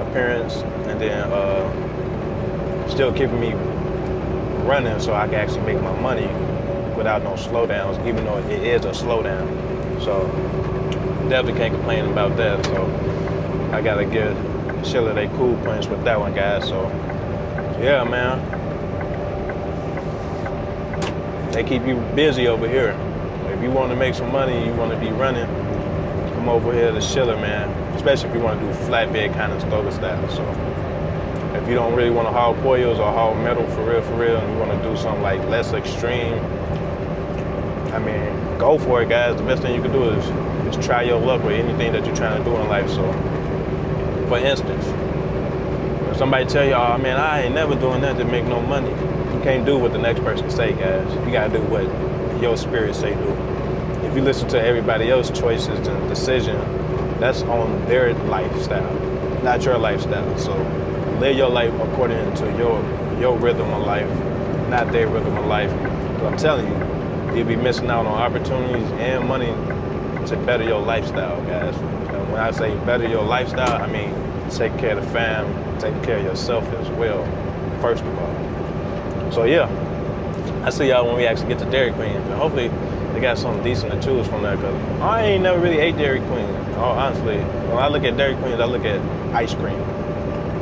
appearance, and then still keeping me running so I can actually make my money without no slowdowns, even though it is a slowdown. So definitely can't complain about that. So I gotta give Schiller they cool points with that one, guys. So yeah, man, they keep you busy over here. If you want to make some money, you want to be running, come over here to Schiller, man. Especially if you want to do flatbed kind of stoker style. So if you don't really want to haul coils or haul metal for real, and you want to do something like less extreme, I mean, go for it, guys. The best thing you can do is try your luck with anything that you're trying to do in life. So, for instance, if somebody tell you, oh man, I ain't never doing that to make no money, you can't do what the next person say, guys. You gotta do what your spirit say do. If you listen to everybody else's choices and decision, that's on their lifestyle, not your lifestyle. So live your life according to your rhythm of life, not their rhythm of life. But I'm telling you, you'll be missing out on opportunities and money to better your lifestyle, guys. And when I say better your lifestyle, I mean take care of the fam, take care of yourself as well, first of all. So yeah, I see y'all when we actually get to Dairy Queen. And hopefully they got something decent to choose from there, because I ain't never really ate Dairy Queen. Honestly, when I look at Dairy Queens, I look at ice cream.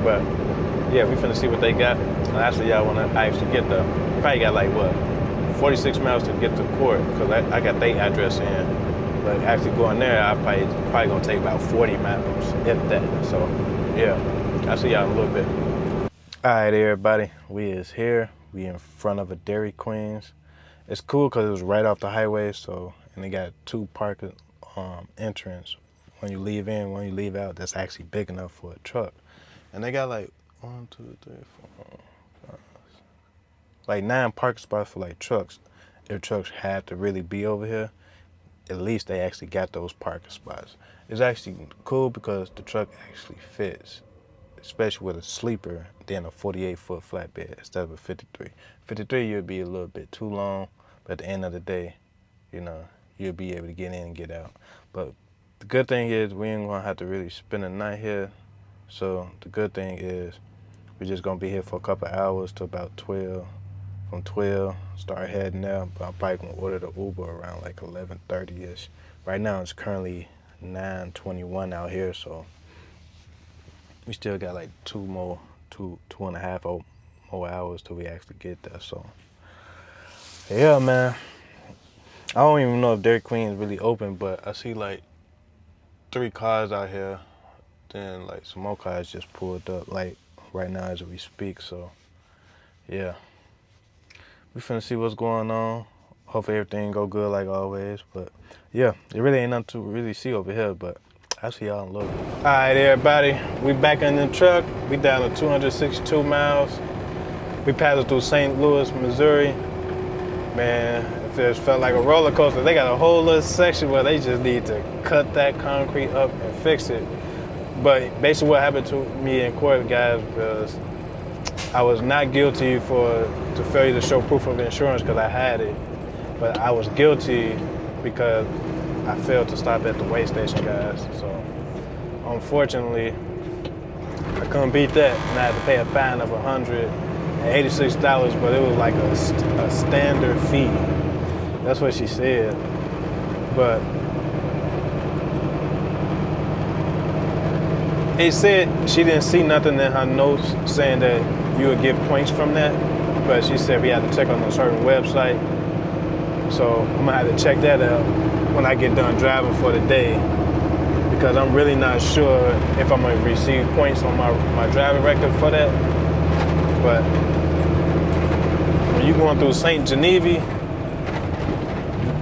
But yeah, we finna see what they got. And I see y'all when I actually get there. Probably got like, what, 46 miles to get to court, because I got their address in. But actually going there, I probably gonna take about 40 miles, if that. So yeah, I'll see y'all in a little bit. All right, everybody, we is here. We in front of a Dairy Queen's. It's cool because it was right off the highway, so, and they got two parking entrance. When you leave in, when you leave out, that's actually big enough for a truck. And they got like 1, 2, 3, 4, 5, like 9 parking spots for like trucks. If trucks had to really be over here, at least they actually got those parking spots. It's actually cool because the truck actually fits, especially with a sleeper than a 48-foot flatbed instead of a 53. 53, you'd be a little bit too long, but at the end of the day, you know, you'll be able to get in and get out. But the good thing is we ain't gonna have to really spend the night here. So the good thing is we're just gonna be here for a couple hours till about 12. From 12, start heading out, but I'm probably gonna order the Uber around like 11:30-ish. Right now it's currently 9:21 out here, so we still got like two and a half more hours till we actually get there. So yeah, man, I don't even know if Dairy Queen is really open, but I see like 3 cars out here, then like some more cars just pulled up like right now as we speak. So yeah, we finna see what's going on. Hopefully everything go good like always. But yeah, it really ain't nothing to really see over here, but I'll see y'all in a little bit. All right, everybody, we back in the truck. We down to 262 miles. We passed through St. Louis, Missouri. Man, it just felt like a roller coaster. They got a whole little section where they just need to cut that concrete up and fix it. But basically what happened to me in court, guys, was I was not guilty for failure to show proof of insurance because I had it, but I was guilty because I failed to stop at the weigh station, guys. So unfortunately, I couldn't beat that, and I had to pay a fine of $186, but it was like a standard fee. That's what she said. But it said she didn't see nothing in her notes saying that you would get points from that, but she said we had to check on a certain website. So I'm gonna have to check that out when I get done driving for the day, because I'm really not sure if I'm gonna receive points on my driving record for that. But when you going through St. Genevieve,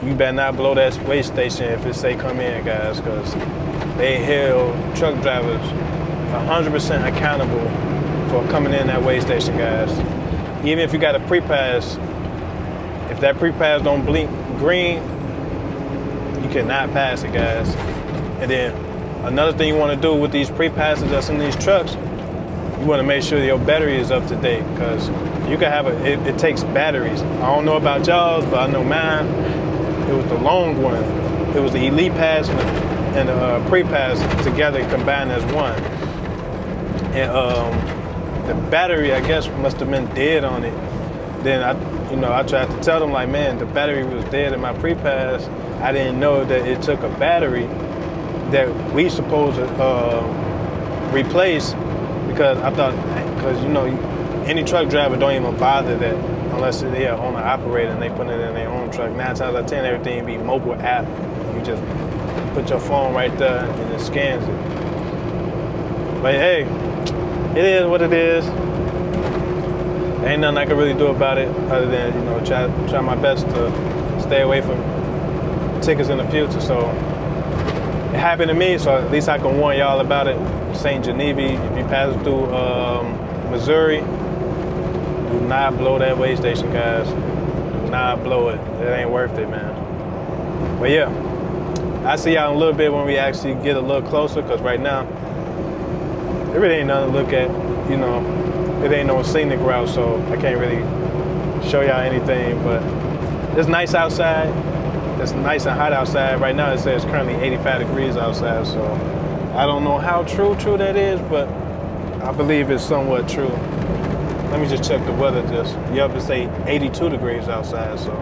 you better not blow that weigh station if it say come in, guys, because they held truck drivers 100% accountable for coming in that weigh station, guys. Even if you got a pre-pass, if that pre-pass don't blink green, you cannot pass it, guys. And then another thing you want to do with these pre-passes that's in these trucks, you want to make sure your battery is up to date, because you can have it takes batteries. I don't know about y'all's, but I know mine, it was the long one. It was the Elite Pass and the pre-pass together combined as one. And the battery, I guess, must have been dead on it. Then I tried to tell them, like, man, the battery was dead in my pre-pass. I didn't know that it took a battery that we supposed to replace, because I thought, because any truck driver don't even bother that unless they're owner operator and they put it in their own truck. 9 times out of 10, everything be mobile app. You just put your phone right there and it scans it. But hey, it is what it is. There ain't nothing I can really do about it other than try my best to stay away from tickets in the future. So it happened to me, so at least I can warn y'all about it. St. Genevieve, if you pass through Missouri, do not blow that weigh station, guys. Do not blow it. It ain't worth it, man. But yeah, I'll see y'all in a little bit when we actually get a little closer, because right now, there really ain't nothing to look at. It ain't no scenic route, so I can't really show y'all anything, but it's nice outside. It's nice and hot outside. Right now it says currently 85 degrees outside, so I don't know how true that is, but I believe it's somewhat true. Let me just check the weather. It say 82 degrees outside, so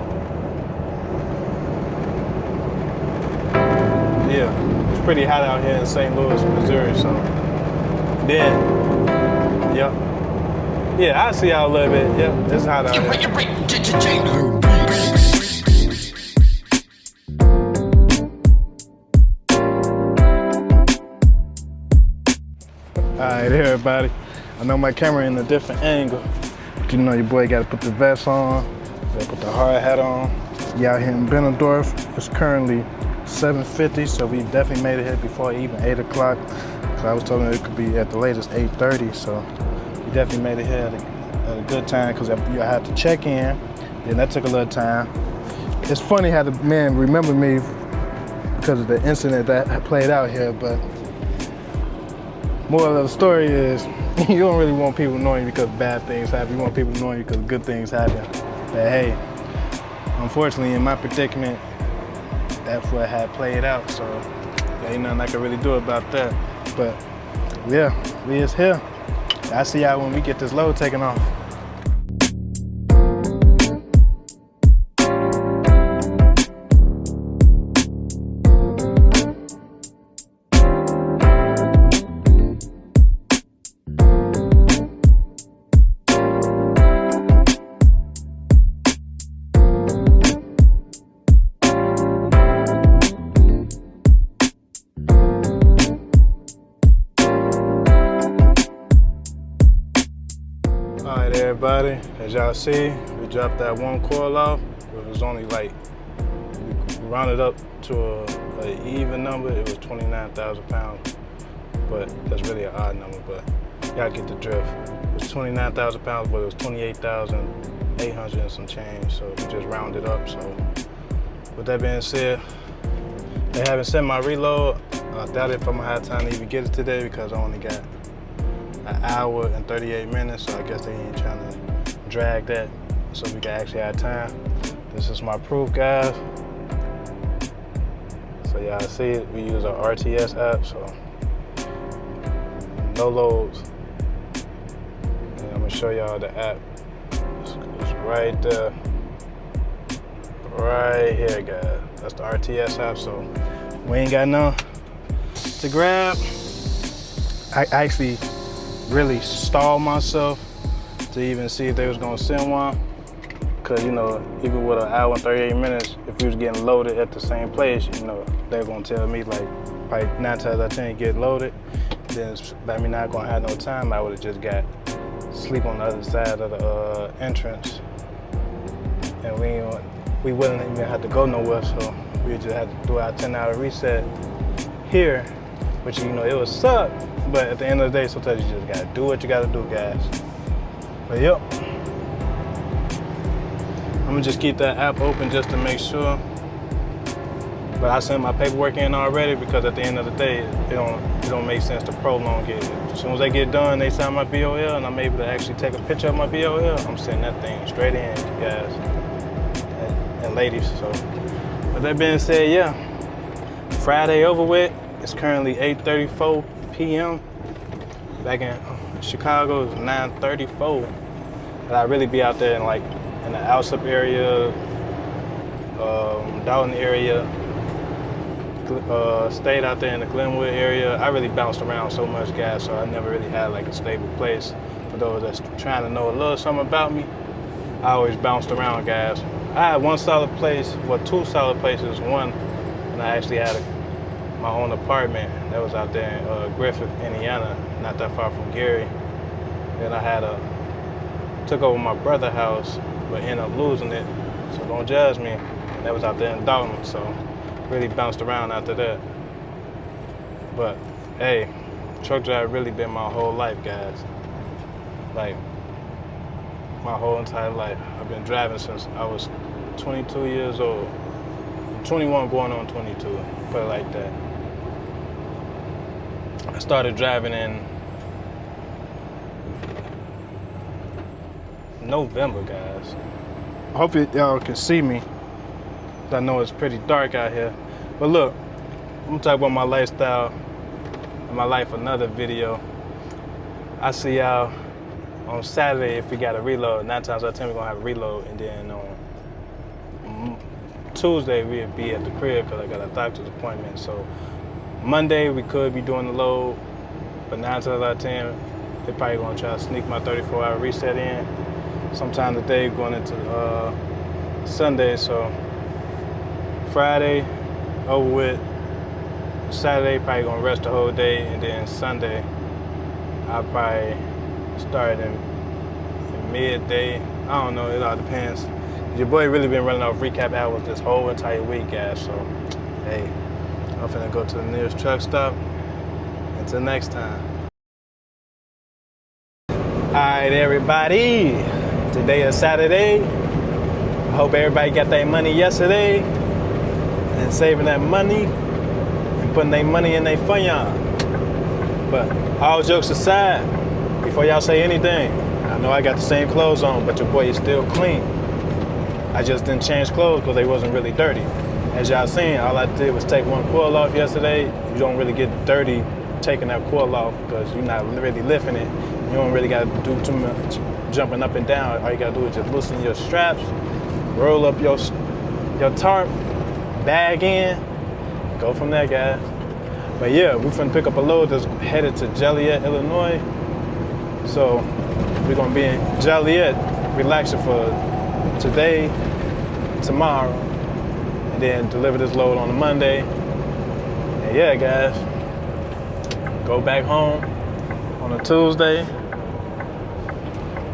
yeah, it's pretty hot out here in St. Louis, Missouri, so then, yep. Yeah, I'll see y'all a little bit. Yep, it's hot out here. Alright, everybody. I know my camera in a different angle, but your boy gotta put the vest on, gotta put the hard hat on. Yeah, out here in Benendorf, it's currently 7:50, so we definitely made it here before even 8 o'clock. So I was told it could be at the latest 8:30, so we definitely made it here at a good time, because you had to check in, and that took a little time. It's funny how the man remembered me because of the incident that played out here, but moral of the story is, you don't really want people knowing you because bad things happen. You want people knowing you because good things happen. But hey, unfortunately in my predicament, that's what had played out, so there ain't nothing I can really do about that. But yeah, we is here. I'll see y'all when we get this load taken off. Alright everybody, as y'all see, we dropped that one coil off. It was only like, we rounded up to an even number, it was 29,000 pounds. But that's really an odd number, but y'all get the drift. It was 29,000 pounds, but it was 28,800 and some change, so we just rounded up. So with that being said, they haven't sent my reload. I doubt if I'm gonna have time to even get it today, because I only got an hour and 38 minutes, so I guess they ain't trying to drag that so we can actually have time. This is my proof, guys. So y'all see it, we use our RTS app, so no loads. And I'm gonna show y'all the app. It's right there, right here, guys. That's the RTS app, so we ain't got none to grab. I actually really stalled myself to even see if they was gonna send one. Cause even with an hour and 38 minutes, if we was getting loaded at the same place, they're gonna tell me like, probably 9 times out of 10 get loaded. Then by me not gonna have no time, I would've just got sleep on the other side of the entrance and we wouldn't even have to go nowhere, so we just had to do our 10-hour reset here, which, you know, it would suck, but at the end of the day, sometimes you just gotta do what you gotta do, guys. But yep, I'm gonna just keep that app open just to make sure. But I sent my paperwork in already because at the end of the day, it don't make sense to prolong it. As soon as they get done, they sign my BOL, and I'm able to actually take a picture of my BOL. I'm sending that thing straight in, guys and ladies. So, with that being said, yeah, Friday over with. It's currently 8:34 p.m. Back in Chicago, it's 9:34. But I really be out there in the Alsop area, Dalton area. Stayed out there in the Glenwood area. I really bounced around so much, guys, so I never really had like a stable place. For those that's trying to know a little something about me, I always bounced around, guys. I had one solid place, well, two solid places. One, and I actually had my own apartment that was out there in Griffith, Indiana, not that far from Gary. Then I took over my brother's house, but ended up losing it, so don't judge me. And that was out there in Dalton, so really bounced around after that. But hey, truck drive really been my whole life, guys. Like my whole entire life. I've been driving since I was 22 years old. 21 going on 22, put it like that. I started driving in November, guys. I hope y'all can see me. I know it's pretty dark out here. But look, I'm gonna talk about my lifestyle and my life, another video. I see y'all on Saturday if we got a reload. 9 times out of 10 we're gonna have a reload, and then on Tuesday we'll be at the crib because I got a doctor's appointment. So Monday we could be doing the load, but 9 times out of 10 they're probably gonna try to sneak my 34-hour reset in sometime today going into Sunday. So Friday over with. Saturday probably gonna rest the whole day, and then Sunday I'll probably start in midday. I don't know, it all depends. Your boy really been running off recap hours this whole entire week, guys. So hey, I'm finna go to the nearest truck stop. Until next time. Alright, everybody. Today is Saturday. I hope everybody got their money yesterday and saving that money and putting their money in their fund. But all jokes aside, before y'all say anything, I know I got the same clothes on, but your boy is still clean. I just didn't change clothes because they wasn't really dirty. As y'all seen, all I did was take one coil off yesterday. You don't really get dirty taking that coil off because you're not really lifting it. You don't really got to do too much jumping up and down. All you got to do is just loosen your straps, roll up your tarp, bag in, go from there, guys. But yeah, we're finna pick up a load that's headed to Joliet, Illinois. So we're gonna be in Joliet, relaxing for today, tomorrow, and then deliver this load on a Monday. And yeah, guys, go back home on a Tuesday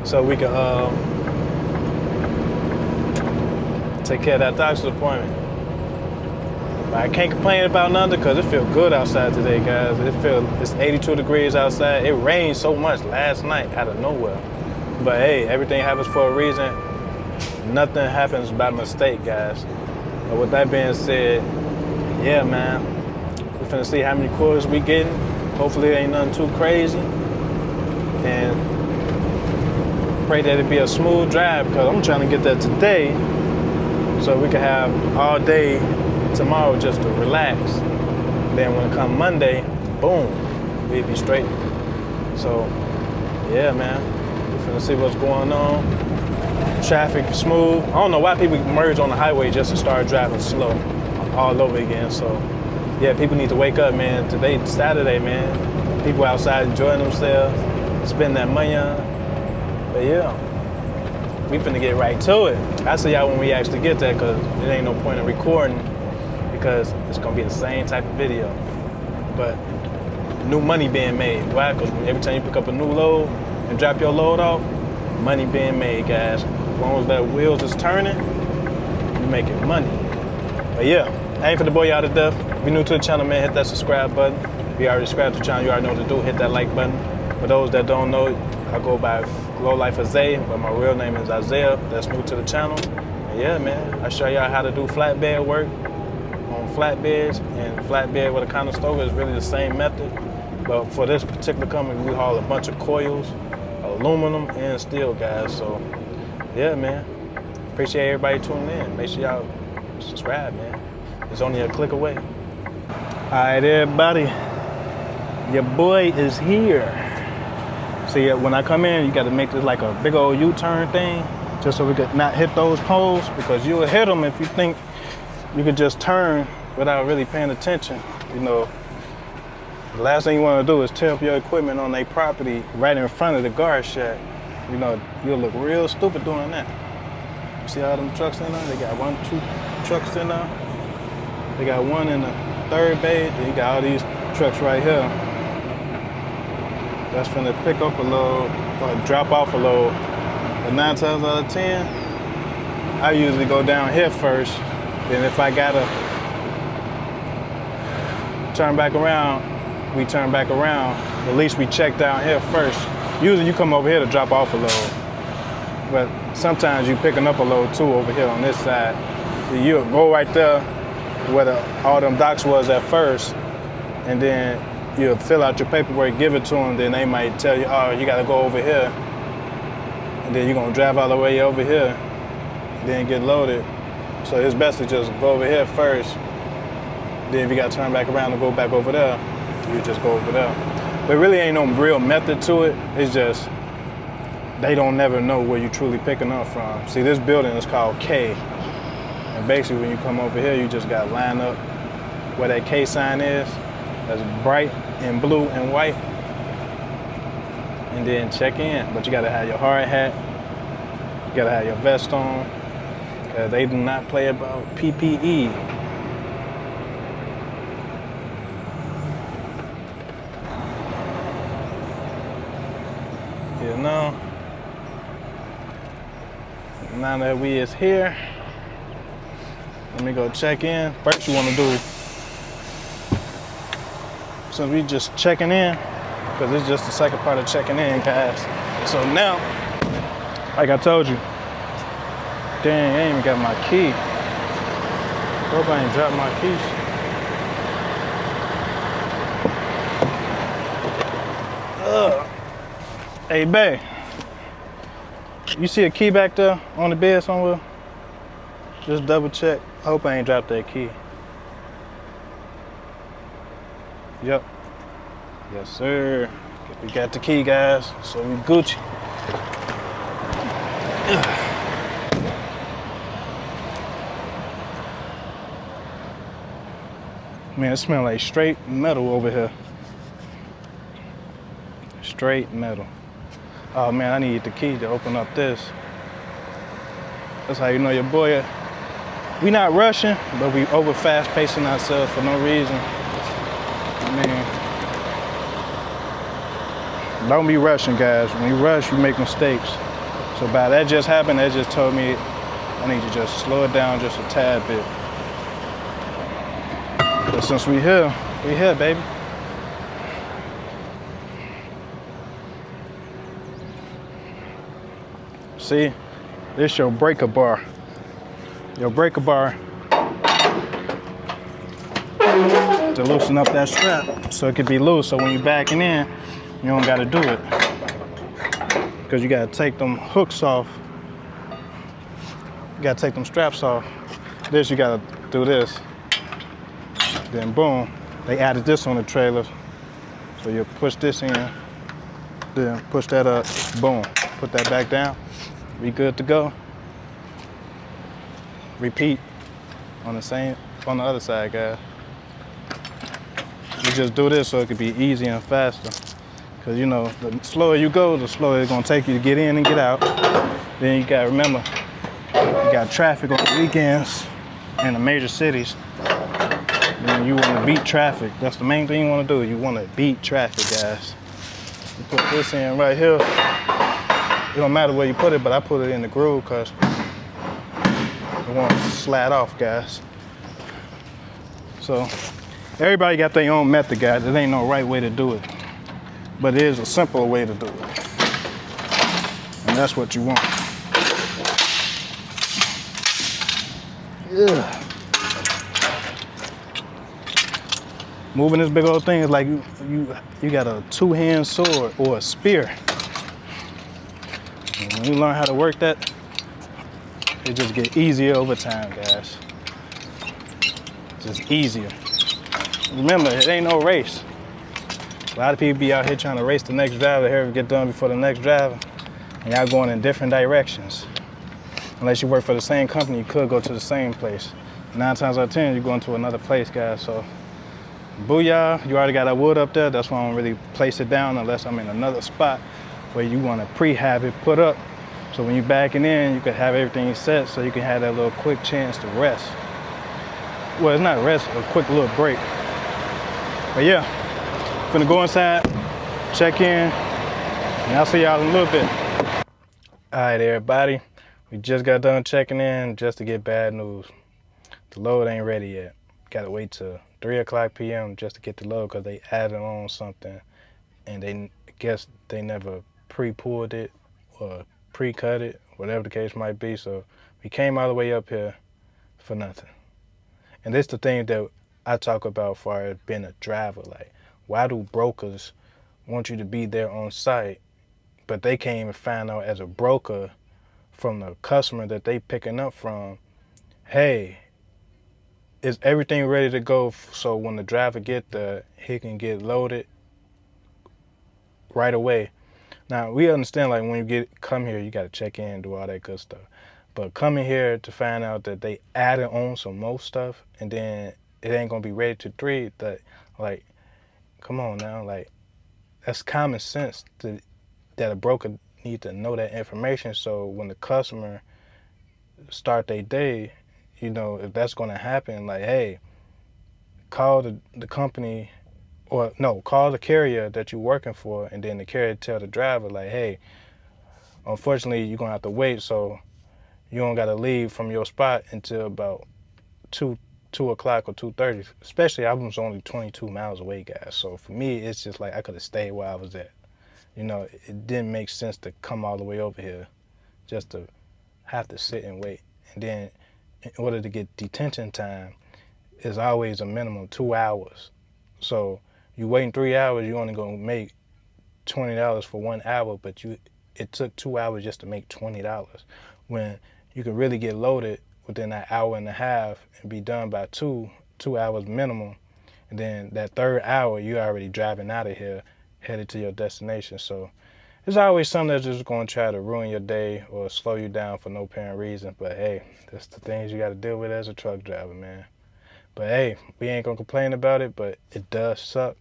so we can take care of that doctor's appointment. But I can't complain about nothing because it feels good outside today, guys. It's 82 degrees outside. It rained so much last night out of nowhere. But hey, everything happens for a reason. Nothing happens by mistake, guys. But with that being said, yeah, man, we're finna see how many quarters we getting. Hopefully it ain't nothing too crazy. And pray that it be a smooth drive because I'm trying to get there today so we can have all day tomorrow just to relax. Then when it come Monday, boom, we'll be straight. So yeah, man, we're finna see what's going on. Traffic smooth. I don't know why people merge on the highway just to start driving slow all over again. So yeah, people need to wake up, man. Today's Saturday, man. People outside enjoying themselves, spending that money on. But yeah, we finna get right to it. I'll see y'all when we actually get there because it ain't no point in recording because it's gonna be the same type of video. But new money being made. Why? Because every time you pick up a new load and drop your load off, money being made, guys. As long as that wheels is turning, you making money. But yeah, I ain't finna bore y'all to death. If you're new to the channel, man, hit that subscribe button. If you already subscribed to the channel, you already know what to do. Hit that like button. For those that don't know, I go by Glo-Life Isaiah, but my real name is Isaiah. That's new to the channel. And yeah, man, I show y'all how to do flatbed work on flatbeds, and flatbed with a counterstove is really the same method. But for this particular company, we haul a bunch of coils, aluminum and steel, guys. So yeah, man, appreciate everybody tuning in. Make sure y'all subscribe, man. It's only a click away. All right, everybody, your boy is here. See, when I come in, you got to make this like a big old U-turn thing, just so we could not hit those poles, because you'll hit them if you think you could just turn without really paying attention. You know, the last thing you want to do is tear up your equipment on their property right in front of the guard shack. You know, you'll look real stupid doing that. You see all them trucks in there? They got 1, 2 trucks in there. They got one in the third bay. Then you got all these trucks right here. That's finna pick up a load or drop off a load. But 9 times out of 10, I usually go down here first. Then if I gotta turn back around, we turn back around. At least we check down here first. Usually you come over here to drop off a load. But sometimes you picking up a load too over here on this side. So you'll go right there where all them docks was at first, and then you'll fill out your paperwork, give it to them, then they might tell you, oh, you gotta go over here. And then you're gonna drive all the way over here, then get loaded. So it's best to just go over here first. Then if you gotta turn back around and go back over there, you just go over there. There really ain't no real method to it. It's just, they don't never know where you truly picking up from. See, this building is called K. And basically when you come over here, you just gotta line up where that K sign is. That's bright in blue and white. And then check in. But you gotta have your hard hat. You gotta have your vest on. Cause they do not play about PPE. You know, now that we is here, let me go check in. First you wanna do, since we just checking in, because it's just the second part of checking in, guys. So now, like I told you, dang, I ain't even got my key. Hope I ain't dropped my keys. Hey, babe, you see a key back there on the bed somewhere? Just double check. I hope I ain't dropped that key. Yep. Yes, sir. We got the key, guys, so we Gucci. Man, it smells like straight metal over here. Straight metal. Oh man, I need the key to open up this. That's how you know your boy. We not rushing, but we over fast pacing ourselves for no reason. Man, don't be rushing, guys. When you rush, you make mistakes. So by that just happened, that just told me I need to just slow it down just a tad bit. But since we here, baby. See, this your breaker bar. Your breaker bar to loosen up that strap so it could be loose. So when you're backing in, you don't gotta do it. Because you gotta take them hooks off. You gotta take them straps off. This, you gotta do this. Then boom, they added this on the trailer. So you push this in, then push that up, boom. Put that back down, we good to go. Repeat on the other side, guys. You just do this so it could be easy and faster. Cause you know, the slower you go, the slower it's gonna take you to get in and get out. Then you gotta remember, you got traffic on the weekends in the major cities. Then you wanna beat traffic. That's the main thing you wanna do. You wanna beat traffic, guys. You put this in right here. It don't matter where you put it, but I put it in the groove because it won't slide off, guys. So everybody got their own method, guys. There ain't no right way to do it, but it is a simpler way to do it, and that's what you want. Yeah. Moving this big old thing is like you got a two-hand sword or a spear. And when you learn how to work that, it just get easier over time, guys. Just easier. Remember, it ain't no race. A lot of people be out here trying to race the next driver, here get done before the next driver, and y'all going in different directions. Unless you work for the same company, you could go to the same place. 9 times out of 10, you're going to another place, guys. So, booyah, you already got that wood up there. That's why I don't really place it down unless I'm in another spot where you want to pre-have it put up. So when you're backing in, you can have everything set so you can have that little quick chance to rest. Well, it's not rest, a quick little break. But yeah, I'm gonna go inside, check in, and I'll see y'all in a little bit. All right, everybody. We just got done checking in just to get bad news. The load ain't ready yet. Gotta wait till 3 o'clock p.m. just to get the load because they added on something and I guess they never pre-pulled it or pre-cut it, whatever the case might be. So we came all the way up here for nothing. And this is the thing that I talk about for as being a driver. Like, why do brokers want you to be there on site, but they can't even find out as a broker from the customer that they picking up from, hey, is everything ready to go so when the driver get there, he can get loaded right away? Now, we understand, like, when you come here, you got to check in and do all that good stuff. But coming here to find out that they added on some more stuff and then it ain't going to be ready to 3, that, like, come on now, like, that's common sense that a broker need to know that information so when the customer start their day, you know, if that's going to happen, like, hey, call the company, or no, call the carrier that you're working for, and then the carrier tell the driver, like, hey, unfortunately, you're going to have to wait, so you don't got to leave from your spot until about 2 o'clock or 2:30. Especially, I was only 22 miles away, guys. So for me, it's just like I could have stayed where I was at. You know, it didn't make sense to come all the way over here just to have to sit and wait. And then in order to get detention time, is always a minimum 2 hours. So you waiting 3 hours, you're only gonna make $20 for 1 hour, but it took 2 hours just to make $20. When you can really get loaded within that hour and a half and be done by 2 hours minimum. And then that 3rd hour, you're already driving out of here, headed to your destination. So there's always something that's just gonna try to ruin your day or slow you down for no apparent reason. But hey, that's the things you gotta deal with as a truck driver, man. But hey, we ain't gonna complain about it, but it does suck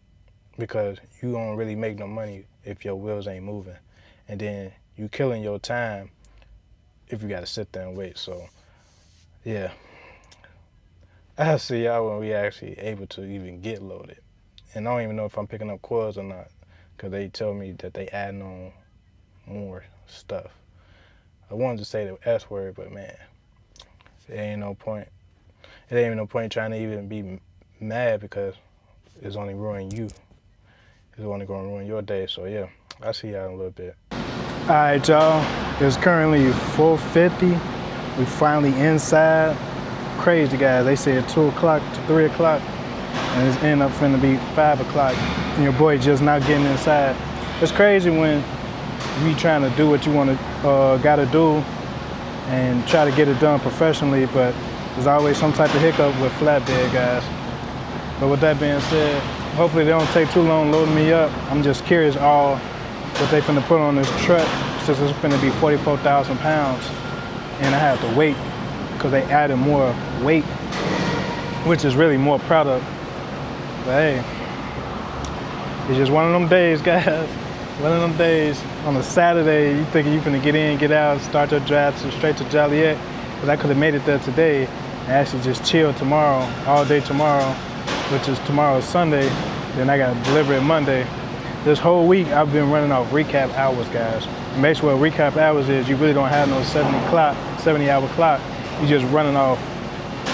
because you don't really make no money if your wheels ain't moving. And then you killing your time if you gotta sit there and wait. So yeah, I'll see y'all when we actually able to even get loaded. And I don't even know if I'm picking up coils or not, because they tell me that they adding on more stuff. I wanted to say the S word, but man, it ain't no point. It ain't even no point trying to even be mad because it's only ruining you. It's only gonna ruin your day. So yeah, I'll see y'all in a little bit. All right, y'all, it's currently 4:50. We finally inside. Crazy, guys. They said 2 o'clock to 3 o'clock, and it's ended up finna be 5 o'clock, and your boy just not getting inside. It's crazy when you trying to do what you gotta do and try to get it done professionally, but there's always some type of hiccup with flatbed, guys. But with that being said, hopefully they don't take too long loading me up. I'm just curious what they finna put on this truck, since it's finna be 44,000 pounds. And I have to wait because they added more weight, which is really more product. But hey, it's just one of them days, guys. One of them days on a Saturday, you thinking you finna get in, get out, start your drive straight to Joliet. Because I could have made it there today and actually just chill tomorrow, all day tomorrow, which is tomorrow Sunday. Then I gotta deliver it Monday. This whole week, I've been running off recap hours, guys. And basically what recap hours is, you really don't have no 70-hour clock. you just running off,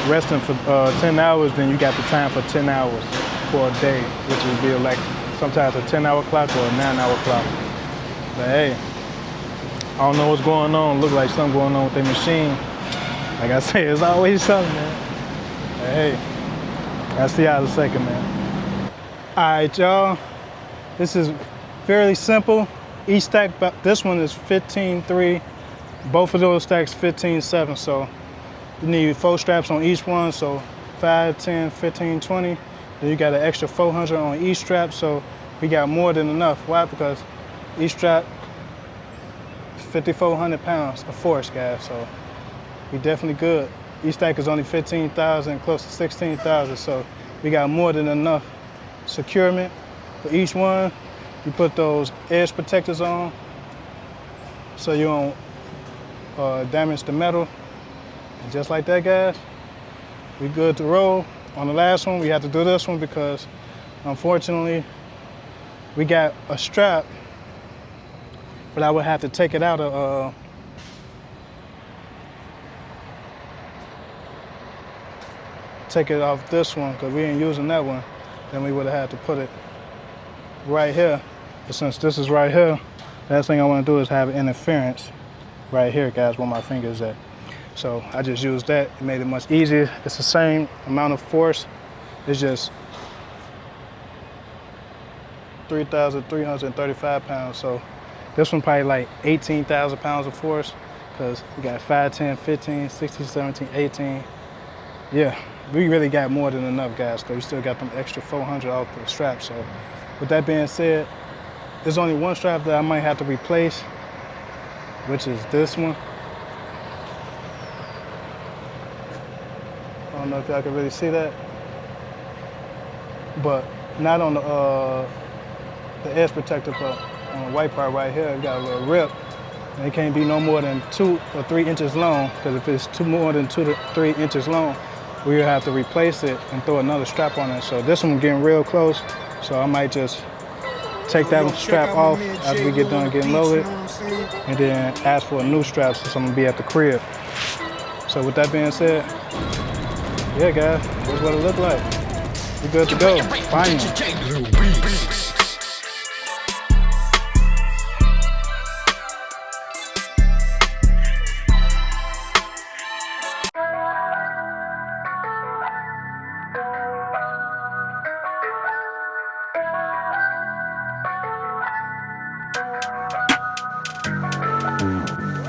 resting for 10 hours, then you got the time for 10 hours for a day, which would be like sometimes a 10-hour clock or a 9-hour clock. But hey, I don't know what's going on. Look like something going on with the machine. Like I say, it's always something, man. But hey, I'll see y'all in a second, man. All right, y'all. This is fairly simple. Each stack, this one is 15.3. Both of those stacks 15.7. So you need 4 straps on each one. So 5, 10, 15, 20. Then you got an extra 400 on each strap. So we got more than enough. Why? Because each strap, 5,400 pounds of force, guys. So we definitely good. Each stack is only 15,000, close to 16,000. So we got more than enough securement for each one. You put those edge protectors on so you don't damage the metal. And just like that, guys, we good to roll. On the last one, we had to do this one because unfortunately we got a strap, but I would have to take it out of take it off this one because we ain't using that one. Then we would have had to put it right here. But since this is right here, last thing I want to do is have interference right here, guys, where my finger's at. So I just used that. It made it much easier. It's the same amount of force. It's just 3,335 pounds. So this one probably like 18,000 pounds of force because we got 5, 10, 15, 16, 17, 18. Yeah, we really got more than enough, guys, because we still got them extra 400 off the strap. So with that being said, there's only one strap that I might have to replace, which is this one. I don't know if y'all can really see that, but not on the edge protector, but on the white part right here, it got a little rip. And it can't be no more than 2 or 3 inches long, because if it's more than 2 to 3 inches long, we will have to replace it and throw another strap on it. So this one getting real close, so I might just take that one strap off after we get done getting loaded, and then ask for a new strap since I'm gonna be at the crib. So with that being said, yeah, guys, that's what it looked like. We good to go. Finally.